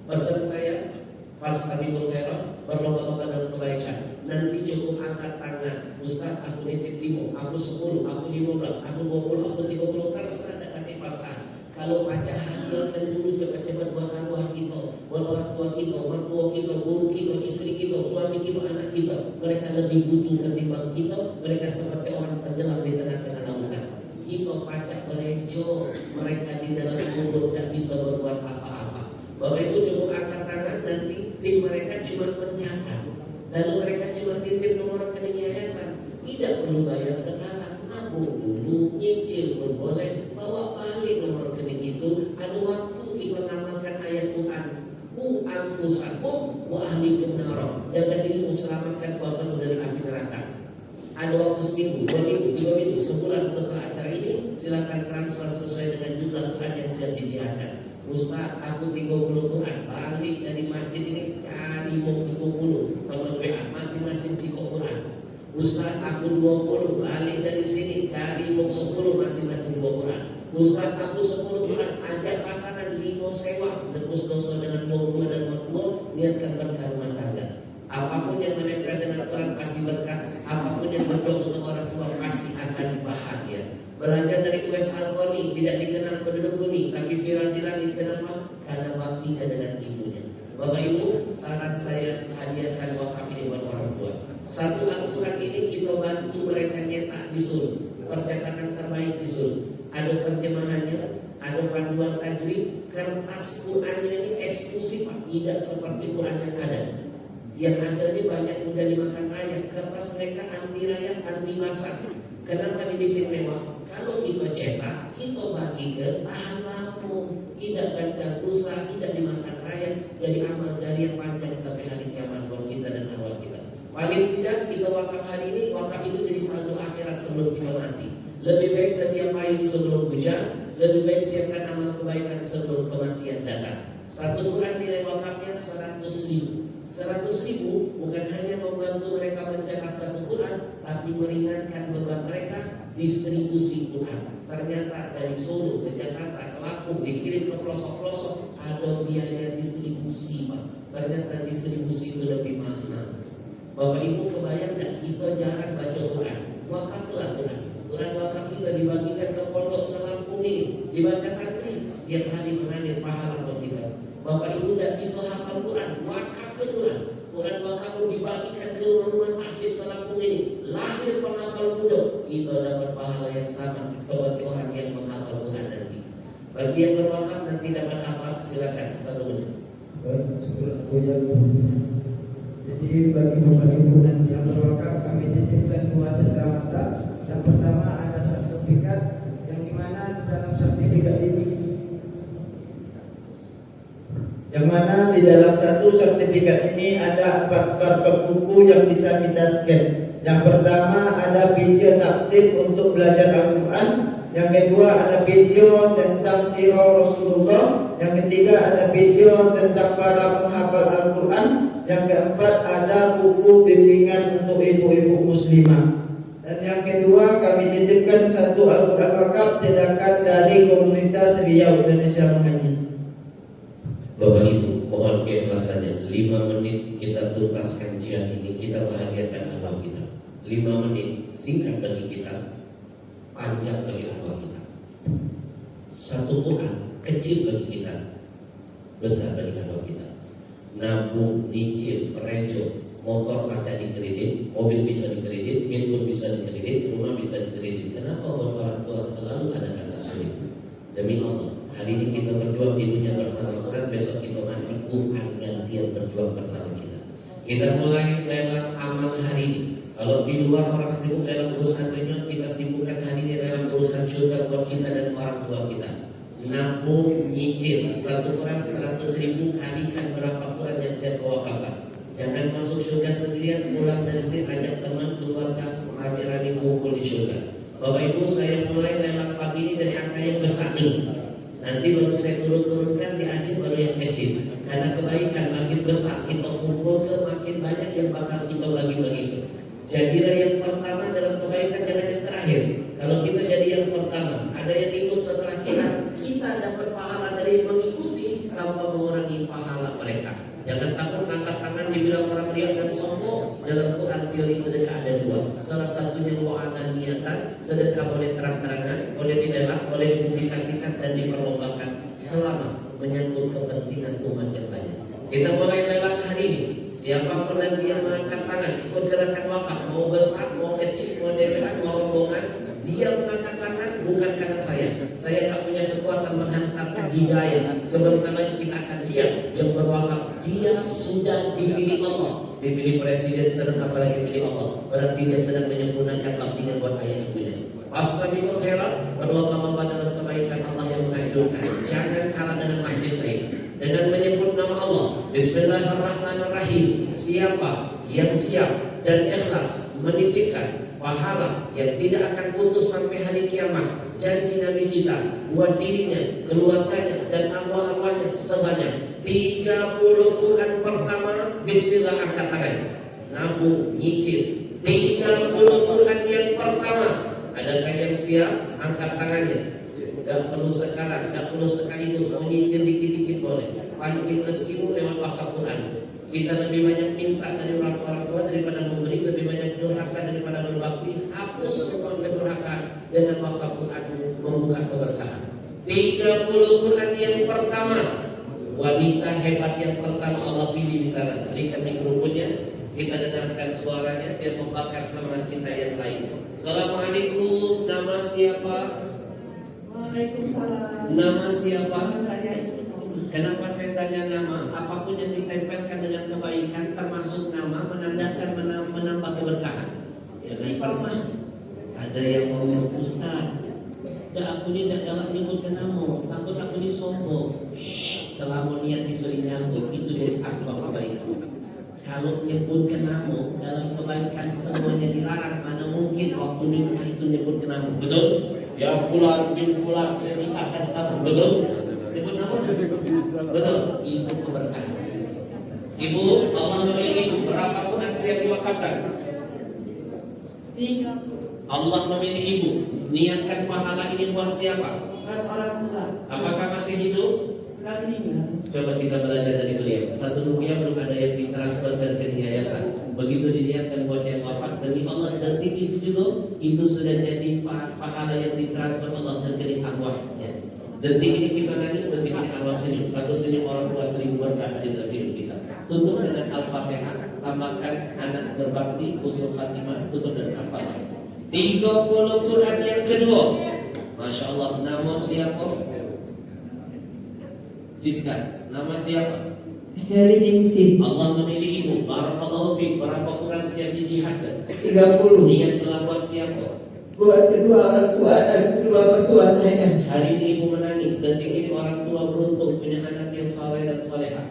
Pesan saya, fastabikul khairat, berlomba-lomba dalam kebaikan. Nanti cukup angkat tangan, Ustaz aku nitip 5, aku 10, aku 15, aku 20, aku 30, terserah ada kata paksaan. Kalau pajak hadiahkan dulu cepat-cepat buat arwah kita, buat orang tua kita, mertua kita, guru kita, istri kita, suami kita, anak kita. Mereka lebih butuh ketimbang kita. Mereka seperti orang tenggelam di tengah-tengah lautan. Kita pajak merejo, mereka di dalam kubur tidak bisa berbuat apa-apa. Bapak Ibu cukup angkat tangan, nanti tim mereka cuma mencatat. Lalu mereka cuma titip nomor rekening yayasan. Tidak perlu bayar sekarang, nabung dulu, nyicil pun boleh. Bawa balik nomor rekening itu. Ada waktu kita ngamalkan ayat Quran. Ku anfusakum wa ahlikum nar. Jaga dirimu, selamatkan keluargamu dari api neraka. Ada waktu seminggu, 2 minggu, 3 minggu, sebulan setelah acara ini, silakan transfer sesuai dengan jumlah Quran yang siap dijihadkan. Ustaz, aku 30 Quran, balik dari masjid ini cari mau 30 nomor WA, masing-masing siko Quran. Ustaz, aku 20, balik dari sini cari mau 10, masing-masing 2 Quran. Ustaz, aku 10 Quran, ajak pasangan 5 sewa, nebus dosa dengan 22 dan 42, niatkan berkah rumah tangga. Apapun yang menempel dengan Quran pasti berkah, apapun yang berdoa untuk orang tua pasti akan bahagia. Belajar dari Uwais Al-Qarni, tidak dikenal penduduk bumi, tapi viral di langit. Kenapa? Karena baktinya dengan ibunya. Bapak Ibu, saran saya, hadiahkan wakaf ini buat orang tua. Satu Al-Quran ini kita bantu mereka nyetak di Solo, percetakan terbaik di Solo. ada terjemahannya, ada panduan tajwid. Kertas Qurannya ini eksklusif Pak, tidak seperti Quran yang ada. Yang ada ini banyak mudah dimakan rayap. Kertas mereka anti rayap, anti basah. Kenapa dibikin mewah? Kalau kita cetak, kita bagi ke tahan lama, tidak gancang rusak, tidak dimakan rayap, jadi amal jariah panjang sampai hari kiamat buat kita dan arwah kita. Paling tidak kita wakaf hari ini, wakaf itu jadi saldo akhirat sebelum kita mati. Lebih baik sedia payung sebelum hujan, lebih baik siapkan amal kebaikan sebelum kematian datang. Satu Quran nilai wakafnya 100.000. 100.000 bukan hanya membantu mereka mencetak satu Quran, tapi meringankan beban mereka distribusi Quran. Ternyata dari Solo ke Jakarta ke Lampung dikirim ke pelosok-pelosok ada biaya distribusi Pak. Ternyata distribusi itu lebih mahal. Bapak Ibu kebayang nggak kita jarang baca Quran? Wakaflah Quran. Quran wakaf kita dibagikan ke pondok Selampung ini, dibaca santri, tiap hari mengalir pahala buat kita. Bapak Ibu tidak bisa hafal Quran, wakaf ke Quran. Quran wakaf dibagikan ke rumah-rumah tahfidz Selampung ini. Lahir penghafal muda, kita dapat pahala yang sama seperti orang yang menghafal Quran nanti. Bagi yang berwakaf nanti dapat apa? Silakan satu menit. Baik, syukur goyang tentunya. Jadi bagi Bapak Ibu nanti yang berwakaf, kami titipkan dua cenderamata. Yang pertama ada sertifikat, yang dimana di dalam sertifikat ini, yang mana di dalam satu sertifikat ini ada 4 barcode buku yang bisa kita scan. Yang pertama ada video tafsir untuk belajar Al-Quran. Yang kedua ada video tentang sirah Rasulullah. Yang ketiga ada video tentang para penghafal Al-Quran. Yang keempat ada buku bimbingan untuk ibu-ibu muslimah. Dan yang kedua kami titipkan satu Al-Quran wakaf sedangkan dari komunitas Riau Indonesia Mengaji. Bapak Ibu, mohon keikhlasannya 5 menit kita tuntaskan jihad ini, kita bahagiakan arwah kita. 5 menit singkat bagi kita, panjang bagi arwah kita. Satu Quran kecil bagi kita, besar bagi arwah kita. Nabung, nyicil, rejo, motor baca di kredit, mobil bisa di kredit, handphone bisa di kredit, rumah bisa di kredit. Kenapa buat orang tua selalu ada kata sulit? Demi Allah, hari ini kita berjuang di dunia bersama Quran, besok kita mati Quran gantian berjuang bersama kita. Kita mulai lelang amal hari ini. Kalau di luar orang sibuk lelang urusan dunia, kita sibukkan hari ini lelang urusan surga buat kita dan orang tua kita. Nabung, nyicil, satu Quran 100.000 kalikan berapa Quran yang saya wakafkan. Jangan masuk surga sendirian, pulang dari sini ajak teman keluarga rame-rame kumpul di surga. Bapak Ibu, saya mulai lelang pagi ini dari angka yang besar dulu. Nanti baru saya turun-turunkan di akhir baru yang kecil. Karena kebaikan makin besar kita kumpul ke makin banyak yang bakal kita bagi-bagi. Jadilah yang pertama dalam kebaikan, jangan yang terakhir. Kalau kita jadi yang pertama, ada yang ikut setelah kita dapat pahala dari yang mengikuti tanpa mengurangi pahala mereka. Jangan takut angkat tangan dibilang orang riak dan sombong. Dalam Quran teori sedekah ada 2. Salah satunya wa'ala niatan. Sedekah boleh terang-terangan, boleh dilelang, boleh dipublikasikan dan diperlombakan selama menyangkut kepentingan umat yang banyak. Kita mulai lelang hari ini. Siapapun nanti yang mengangkat tangan ikut gerakan wakaf, mau besar, mau kecil, mau dewan, mau rombongan, dia mengangkat tangan bukan karena saya tak punya kekuatan menghantarkan hidayah. Sebentar lagi kita akan diam. Yang berwakaf dia sudah dipilih Allah, dipilih presiden sedang apalagi pilih Allah. Berarti dia sedang menyempurnakan baktinya buat ayah ibunya. Fastabiqul khairat, berlomba-lomba dalam kebaikan. Allah yang menganjurkan, jangan kalah dengan masjid lain dengan menyebut nama Allah. Bismillahirrahmanirrahim. Siapa yang siap dan ikhlas menitipkan pahala yang tidak akan putus sampai hari kiamat, janji Nabi kita buat dirinya, keluarganya dan arwah-arwahnya sebanyak 30 Quran pertama, bismillah angkat tangan. Nabung, nyicil 30 Quran yang pertama. Adakah yang siap? Angkat tangannya. Gak perlu sekarang, gak perlu sekaligus, mau nyicil dikit-dikit boleh. Pancing rezekimu lewat wakaf Quran. Kita lebih banyak minta dari orang tua daripada memberi, lebih banyak durhaka daripada berbakti. Hapus semua kedurhakaan dengan wakaf Quran, membuka keberkahan. 30 Quran yang pertama, wanita hebat yang pertama Allah pilih di sana. Berikan mikrofonnya, kita dengarkan suaranya biar membakar semangat kita yang lainnya. Assalamualaikum, nama siapa? Waalaikumsalam. Nama siapa? Kenapa saya tanya nama? Apapun yang ditempelkan dengan kebaikan, termasuk nama, menandakan menambah keberkahan. Ya, pernah ada yang mau Ustaz, aku ni tak galak nyebutkan nama, takut aku ni sombong. Selama niat disuruh nyangkut, itu dari asbab kebaikan. Kalau nyebutkan nama dalam kebaikan semuanya dilarang, mana mungkin waktu nikah itu nyebutkan nama, betul? Ya fulan bin fulan, saya nikahkan kamu, betul? Nyebut nama, betul? Itu keberkahan. Ibu, Allah memilih ibu, berapa Quran siap diwakafkan? 30. Allah memilih ibu, niatkan pahala ini buat siapa? Buat orang tua. Apakah masih hidup? Sudah meninggal. Coba kita belajar dari beliau. 1 rupiah belum ada yang ditransferkan ke yayasan. Begitu diniatkan buat yang wafat, demi Allah, detik itu juga itu sudah jadi pahala yang ditransfer Allah dan dari arwahnya. Detik ini kita nangis, detik ini arwah senyum. Satu senyum orang tua 1000 berkah di dalam hidup kita. Tutup dengan Al-Fatihah, tambahkan anak berbakti, husnul khatimah, tutup dengan Al-Fatihah. 30 Quran yang kedua. Masya Allah, nama siapa? Siska, nama siapa? Heri Ningsih. Allah memilih ibu. Barakallahu fiik. Berapa Quran siap dijihadkan? 30. Niat telah buat siapa? Buat kedua orang tua dan kedua mertua saya. Hari ini ibu menangis. Detik ini orang tua beruntung punya anak yang saleh dan salehah.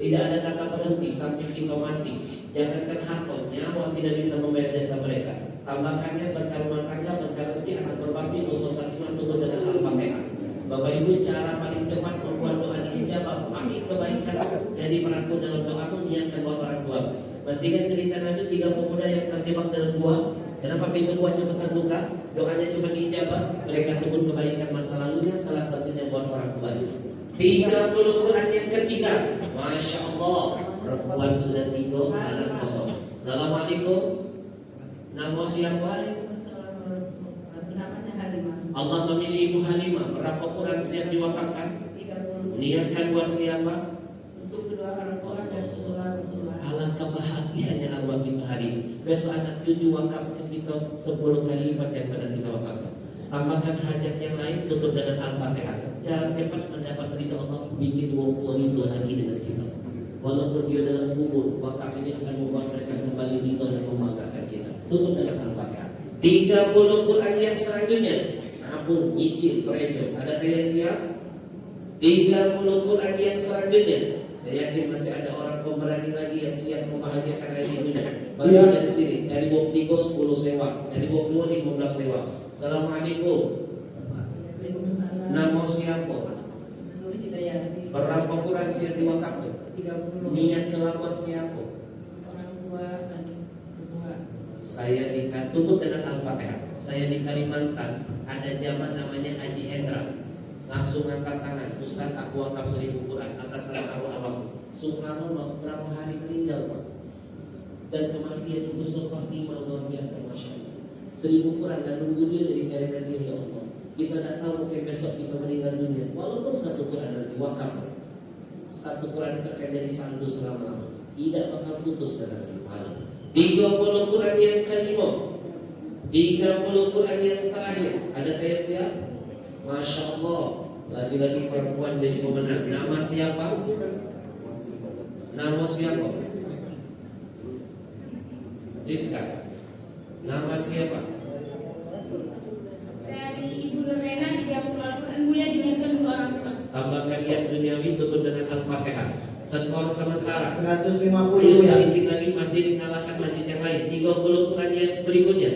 Tidak ada kata berhenti sampai kita mati. Jangankan harta, nyawa tidak bisa membayar desa mereka. Tambahkannya berkah rumah tangga, berkah rezeki, anak berbakti, husnul khatimah, tutup dengan Al-Fatihah. Bapak Ibu, cara paling cepat membuat doa diijabah, pakai kebaikan. Jadi peranku dalam doamu, niatkan buat orang tua. Masih ingat cerita Nabi 3 pemuda yang terjebak dalam gua? Kenapa pintu gua cuma terbuka? Doanya cuma diijabah. Mereka sebut kebaikan masa lalunya, salah satunya buat orang tuanya. 30 Quran yang ketiga. Masya Allah, perempuan sudah 3, anak kosong. Assalamualaikum. Nama siapa? Namanya Halimah. Allah memilih Ibu Halimah. Berapa Quran siap diwakafkan? 30. Niatkan buat siapa? Untuk kedua orang tua dan kedua mertua. Alangkah bahagianya arwah kita hari ini. Besok anak cucu wakaf ke kita 10 kali lipat daripada kita wakafkan. Tambahkan hajat yang lain, tutup dengan Al-Fatihah. Cara cepat mendapat ridha Allah, bikin wong itu lagi dengan kita. Walaupun dia dalam kubur, wakaf ini akan membuat mereka kembali ridha dan membanggakan kita. Tutup dengan Al-Fatihah. 30 Quran yang selanjutnya. Ampun, nyicil, perejo. Ada yang siap? 30 Quran yang selanjutnya. Saya yakin masih ada orang pemberani lagi yang siap membahagiakan ayah ibunya. Bagian dari sini, dari wong 3 10 sewa, dari wong 2 15 sewa. Assalamualaikum. Waalaikumsalam. Nama siapa? Nur Hidayati. Berapa Quran siap diwakafkan? 30. Niat kelakuan siapa? Orang tua dan kedua. Saya tutup dengan Al-Fatihah. Saya di Kalimantan ada jamaah namanya Haji Hendra. Langsung angkat tangan, Ustaz aku wakaf 1000 Quran atas nama arwah. Subhanallah, berapa hari meninggal Pak? Dan kematian itu seperti luar biasa, Masya Allah. 1000 Quran dan nunggu dia dari karenanya dia, ya Allah. Kita tidak tahu mungkin besok kita meninggal dunia. Walaupun 1 Quran nanti wakaf, 1 Quran itu akan jadi sandu selama-lama. Tidak bakal putus dengan pahala. 30 Quran yang kelima. 30 Quran yang terakhir. Ada yang siap? Masya Allah. Lagi-lagi perempuan jadi pemenang. Nama siapa? Nama siapa? Rizka. Nama siapa? Dari Ibu Nurena 30 Al-Quran mulia diniatkan untuk orang tua. Tambahkan niat duniawi, tutup dengan Al-Fatihah. Skor sementara 150 Ayo ya. sedikit lagi masjid mengalahkan masjid yang lain. 30 Quran yang berikutnya.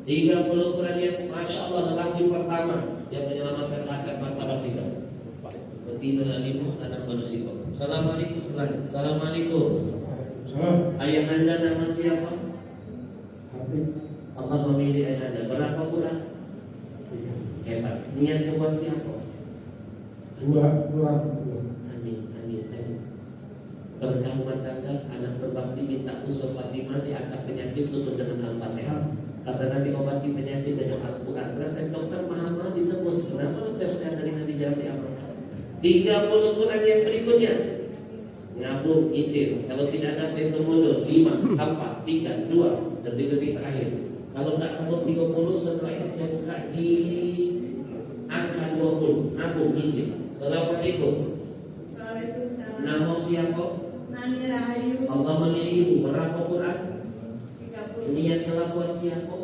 30 Quran yang Masya Allah lelaki pertama yang menyelamatkan harkat martabat kita. Betina alimu anak manusia. Assalamualaikum. Assalamualaikum. Ayah anda nama siapa? Allah memilih ayah anda. Berapa Quran? Hebat. Niat buat siapa? Amin, amin, amin. Berkah rumah tangga, anak berbakti, minta husnul khatimah, diangkat penyakit, tutup dengan Al-Fatihah. Kata Nabi, obati penyakit dengan Al-Quran. Resep dokter mahal ditebus. Kenapa resep sehat dari Nabi jarang diamalkan? 30 Quran yang berikutnya. Ngabung, nyicil. Kalau tidak ada sentuh mundur. 5, 4, 3, 2. Detik-detik terakhir. Kalau nggak sanggup 30, setelah ini saya buka di angka 20. Aku izin. Assalamualaikum. Waalaikumsalam. Nama siapa? Nani Rahayu. Allah memilih ibu. Berapa Quran? 30. Niat kelakuan siapa?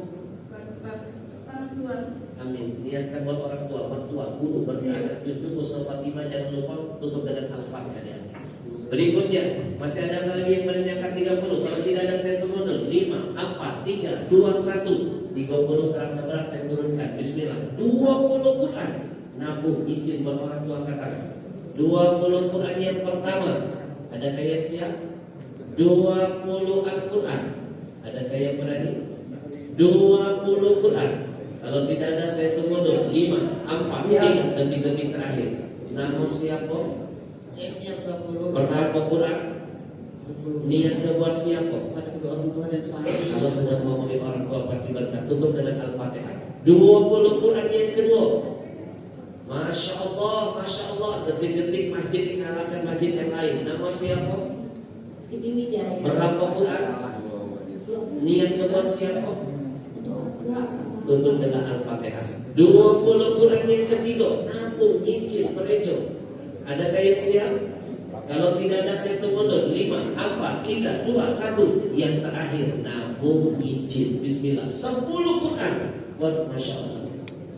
Orang tua. Amin. Niatkan buat orang tua, mertua, guru, beranak, cucu, usul Fatimah. Jangan lupa tutup dengan Al-Fatihah. Berikutnya masih ada lagi yang menanyakan 30. Kalau tidak ada saya turun 5, 4, 3, 2, 1. 30 terasa berat saya turunkan. Bismillah. 20 Quran. Nabung izin buat orang tua katakan. 20 Quran yang pertama. Ada yang siap? 20 Al-Quran. Ada yang berani? 20 Quran. Kalau tidak ada saya tunggu 5, 4, 3 detik-detik terakhir. Nama siapa? Siap 20. Berapa Quran? Niat kebuat siapa? Pada kedua orang tua dan suami. Kalau sedang ngomongin orang tua pasti berkah. Tutup dengan Al-Fatihah. 20 Quran yang kedua. Masya Allah, detik-detik masjid dikalahkan masjid yang lain. Nama siapa? Ini Wijaya. Berapa Quran? Niat kebuat siapa? Tutup dengan Al-Fatihah. 20 Quran yang ketiga. Nabung, nyicil, merejo. Ada yang siap? Kalau tidak ada saya tunggu 5, 4, 3, 2, 1. Yang terakhir nabung izin. Bismillah. 10 Quran. Buat Masya Allah.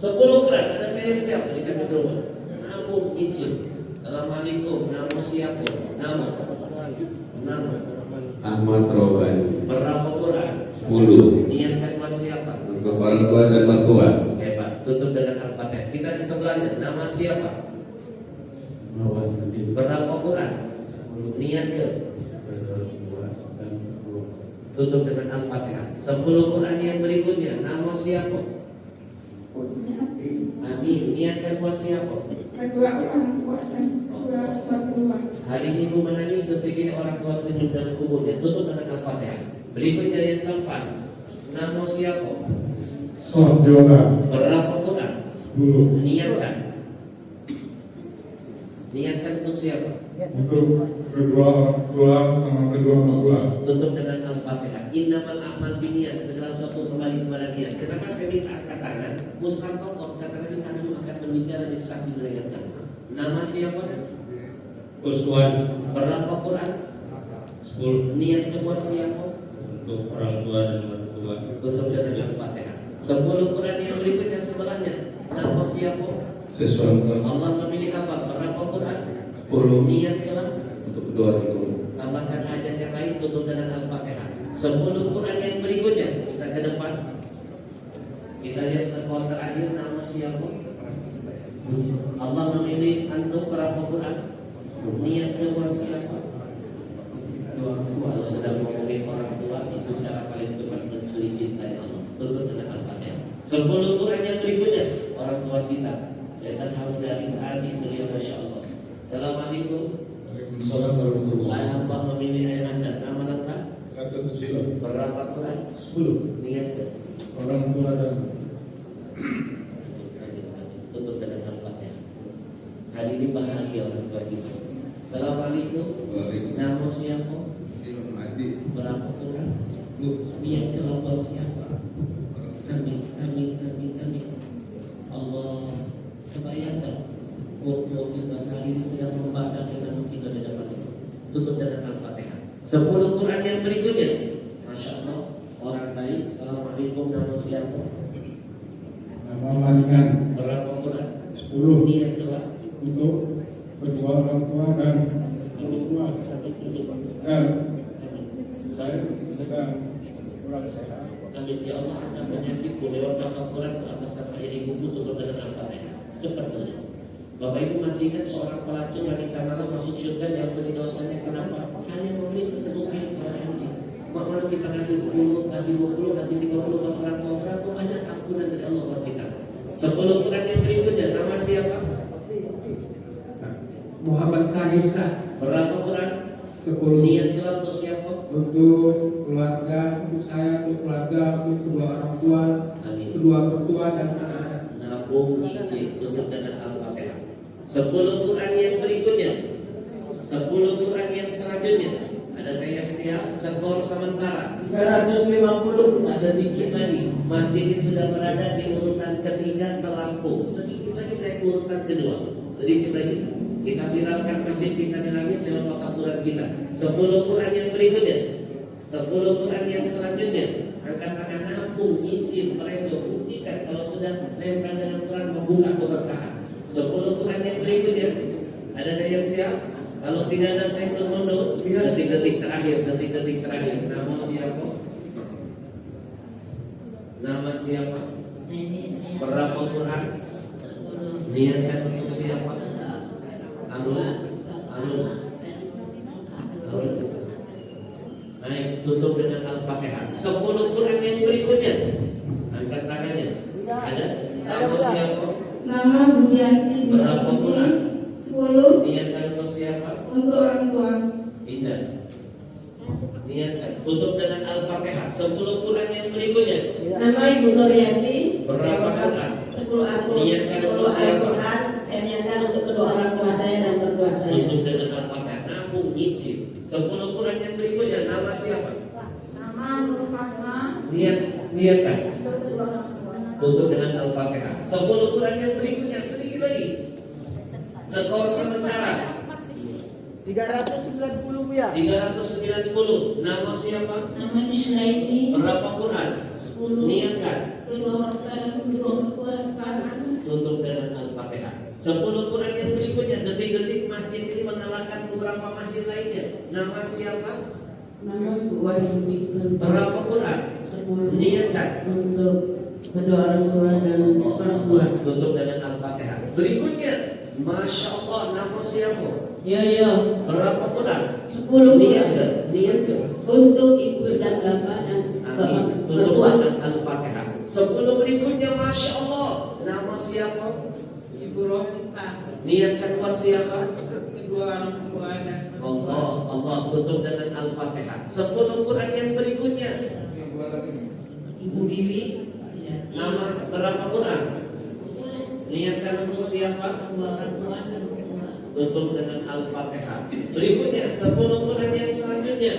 10 Quran. Ada yang siap? Berikan mikrofon. Nabung izin. Assalamualaikum. Nama siapa? Nama Ahmad Robani. Berapa Quran? 10. Niatkan buat siapa? Untuk orang tua dan mertua. Hebat. Tutup dengan Al-Fatihah. Kita di sebelahnya. Nama siapa? Berapa Quran? Niat ke? Tutup dengan Al-Fatihah. 10 Quran yang berikutnya. Nama siapa? Amin. Niatkan buat siapa? Kedua orang tua dan kedua mertua. Hari ini ibu menangis seperti ini orang tua senyum dalam kuburnya. Tutup dengan Al-Fatihah. Berikutnya yang keempat. Nama siapa? Sordiola Berapa Quran? 10 Niatkan. Niatkan untuk siapa? untuk kedua orang tua sama kedua mertua. Tutup dengan Al-Fatihah. Innamal a'mal binniyat. Segala sesuatu kembali kepada niat. Kenapa saya minta angkat tangan? Muskan tokoh katakan ini tangan akan berbicara di saksi meringankan. Nama siapa? Uswan. Berapa Quran? 10 Niat kebuat siapa? untuk orang tua dan mertua. Tutup dengan Al-Fatihah. 10 Quran yang berikutnya sebelahnya. Nama siapa? Sesuatu Allah memilih apa? Berapa Quran? 10 Niat kelah. untuk kedua orang tua. Tambahkan hajat yang lain. Tutup dengan Al-Fatihah. 10 Quran yang berikutnya. Kita ke depan. Kita lihat skor terakhir. Nama siapa? Allah memilih antum berapa Quran? Niat kebuat siapa? Kalau sedang ngomongin orang tua, itu cara paling cepat mencuri cintanya Allah. Tutup dengan Al-Fatihah. 10 Quran yang berikutnya. Orang tua kita. Saya tahu dari tadi beliau Masya Allah. Assalamualaikum. Waalaikumsalam warahmatullahi Allah memilih ayah anda. Nama lengkap? Gatot Susilo Berapa Quran? 10 Niat ke? orang tua dan Amin. Tutup dengan Al-Fatihah. Hari ini bahagia orang tua kita. Assalamualaikum. Nama siapa? Berapa Quran? Niat kelakuan siapa? Amin. Allah, kebayangkan waktu kita hari ini sedang membaca nama kita di depan itu. Tutup dengan Al-Fatihah. 10 Quran yang berikutnya. Masya Allah, orang baik. Assalamualaikum. Nama siapa? nama Malingan Berapa Quran? 10 Niat kelak. untuk kedua orang tua dan mertua. Dan saya sedang kurang sehat. Amin. Ya Allah akan penyakitku lewat bakal Quran ke atas tanah ini buku tutup dengan Al-Fatihah. Cepat saja. Bapak Ibu masih ingat seorang pelacur wanita malam masuk surga yang beri dosanya kenapa? Hanya membeli seteguk air kepada anjing. Mana kita kasih 10, kasih 20, kasih 30 buat orang tua, berapa banyak ampunan dari Allah buat kita. 10 Quran yang berikutnya. Nama siapa? Muhammad Sahisa. Berapa Quran? 10. Niat kelak untuk siapa? Untuk keluarga, untuk saya, untuk keluarga, untuk kedua orang tua, Amin. kedua mertua dan anak-anak. Nabung izin tutup dengan Al-Fatihah. 10 Quran yang berikutnya. 10 Quran yang selanjutnya. Ada yang siap? Skor sementara 350. Sedikit lagi, masjid ini sudah berada di urutan ketiga selampung. Sedikit lagi naik urutan kedua. Sedikit lagi kita viralkan masjid kita di langit lewat kotak Quran kita. 10 Quran yang berikutnya, 10 Quran yang selanjutnya. Angkat tangan, nampung, nyicil, mereka buktikan kalau sudah nempel dengan Quran membuka keberkahan. 10 Quran yang berikutnya, ada yang siap? Kalau tidak ada saya mundur. Detik-detik terakhir, detik-detik terakhir. Nama siapa? Nama siapa? Berapa Quran? Niatkan untuk siapa? Arul. Baik, tutup dengan Al-Fatihah. 10 Quran yang berikutnya. Angkat tangannya. Ada? Nama siapa? Nama Budianti. Berapa Quran? 10. Niatkan untuk siapa? Untuk orang tua. Indah. Niatkan. Tutup dengan Al-Fatihah. 10 Quran yang berikutnya. Nama Ibu Nurianti. Berapa Quran? 10 Al-Quran. Niatkan 10 untuk siapa? Al-Quran. Saya niatkan untuk kedua orang tua saya dan berdua saya. Tutup dengan Al-Fatihah. Nampung, nyicil. 10 Quran yang berikutnya. Nama siapa? Nama Nur Fatma. Niatkan. Untuk kedua orang tua. Tutup dengan Al-Fatihah. 10 Quran yang berikutnya. Sedikit lagi. Skor sementara 390 ya. 390. Nama siapa? Nama Islaini. Berapa Quran? 10. Niatkan. Kedua orang tua dan kedua orang tua. Tutup dengan Al-Fatihah. 10 Quran yang berikutnya. Detik-detik masjid ini mengalahkan beberapa masjid lainnya. Nama siapa? Nama Ibu Wahyuni. Berapa Quran? 10. Niatkan. Untuk kedua orang tua dan perempuan. Tutup dengan Al-Fatihah. Berikutnya, Masya Allah, nama siapa? Ya. Berapa Quran? 10. Niatkan. Untuk ibu dan bapak dan Amin. Tutup dengan Al-Fatihah. 10 berikutnya, Masya Allah, nama siapa? Ibu Rosita. Niatkan buat siapa? Kedua orang tua dan Allah. Tutup dengan Al-Fatihah. 10 Quran yang berikutnya, Ibu Bibi. nama berapa Quran? Niatkan untuk siapa? Kedua orang tua dan berdua. Tutup dengan Al-Fatihah. Berikutnya 10 Quran yang selanjutnya.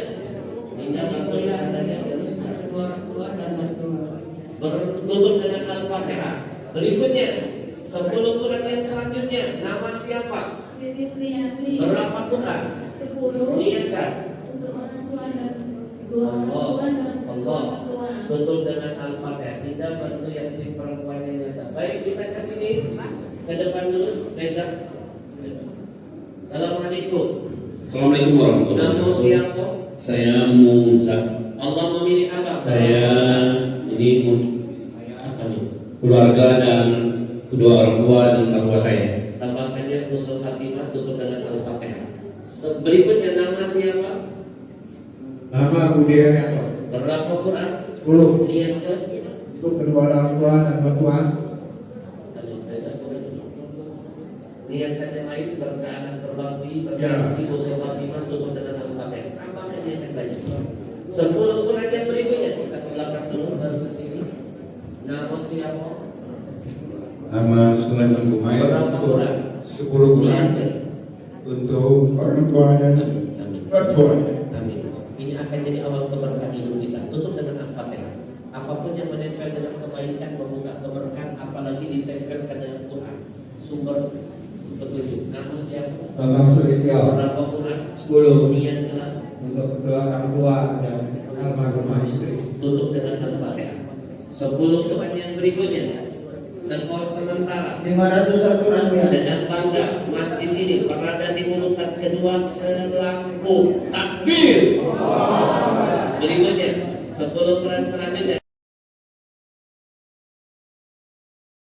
Hingga waktu yang sadanya yang sisa. Kedua orang tua dan berdua. Tutup dengan Al-Fatihah. Berikutnya 10 Quran yang selanjutnya. Nama siapa? Bibi Priyanti. Berapa Quran? 10. Niatkan. Untuk orang tua dan dua orang tua dan Allah. orang tua. Tutup dengan Al-Fatihah. Tidak bantu yang di perempuan yang nyata. Baik, kita ke sini. Ke depan dulu, Reza. Assalamualaikum. Assalamualaikum warahmatullahi Nama wabarakatuh. siapa? Saya Musa. Allah memilih apa? Saya ini Amin. keluarga dan kedua orang tua dan mertua saya. Tambahkannya Usul Fatimah. Tutup dengan Al-Fatihah. Berikutnya nama siapa? Nama Budi Arianto. Berapa Quran? 10. Niat ke? Untuk kedua orang tua dan mertua. Amin. Reza, boleh dulu. Niatkan yang lain berkeanan berbakti, Ya. berkasih, Usul Fatimah. Tutup dengan Al-Fatihah. Tambahkan yang banyak. 10 Quran yang berikutnya. Kita ke belakang dulu, baru ke sini. Nama siapa? Nama Sulaiman Gumai. Berapa Quran? 10 Quran Niat ke? untuk orang tua dan Amin. mertua. Amin. Ini akan jadi awal keberkahan hidup kita. Tutup dengan Al-Fatihah. Apapun yang menempel dengan kebaikan, membuka keberkahan, apalagi ditempelkan dengan Quran, sumber petunjuk. Nama siapa? Bambang Sulistyo. Berapa Quran? 10. Niat telah. Untuk kedua orang tua dan almarhumah istri. Tutup dengan Al-Fatihah. 10 Quran yang berikutnya. Skor sementara 500 Al-Quran ya. dengan bangga masjid ini berada di urutan kedua selampung. Takbir. Berikutnya 10 Quran selanjutnya.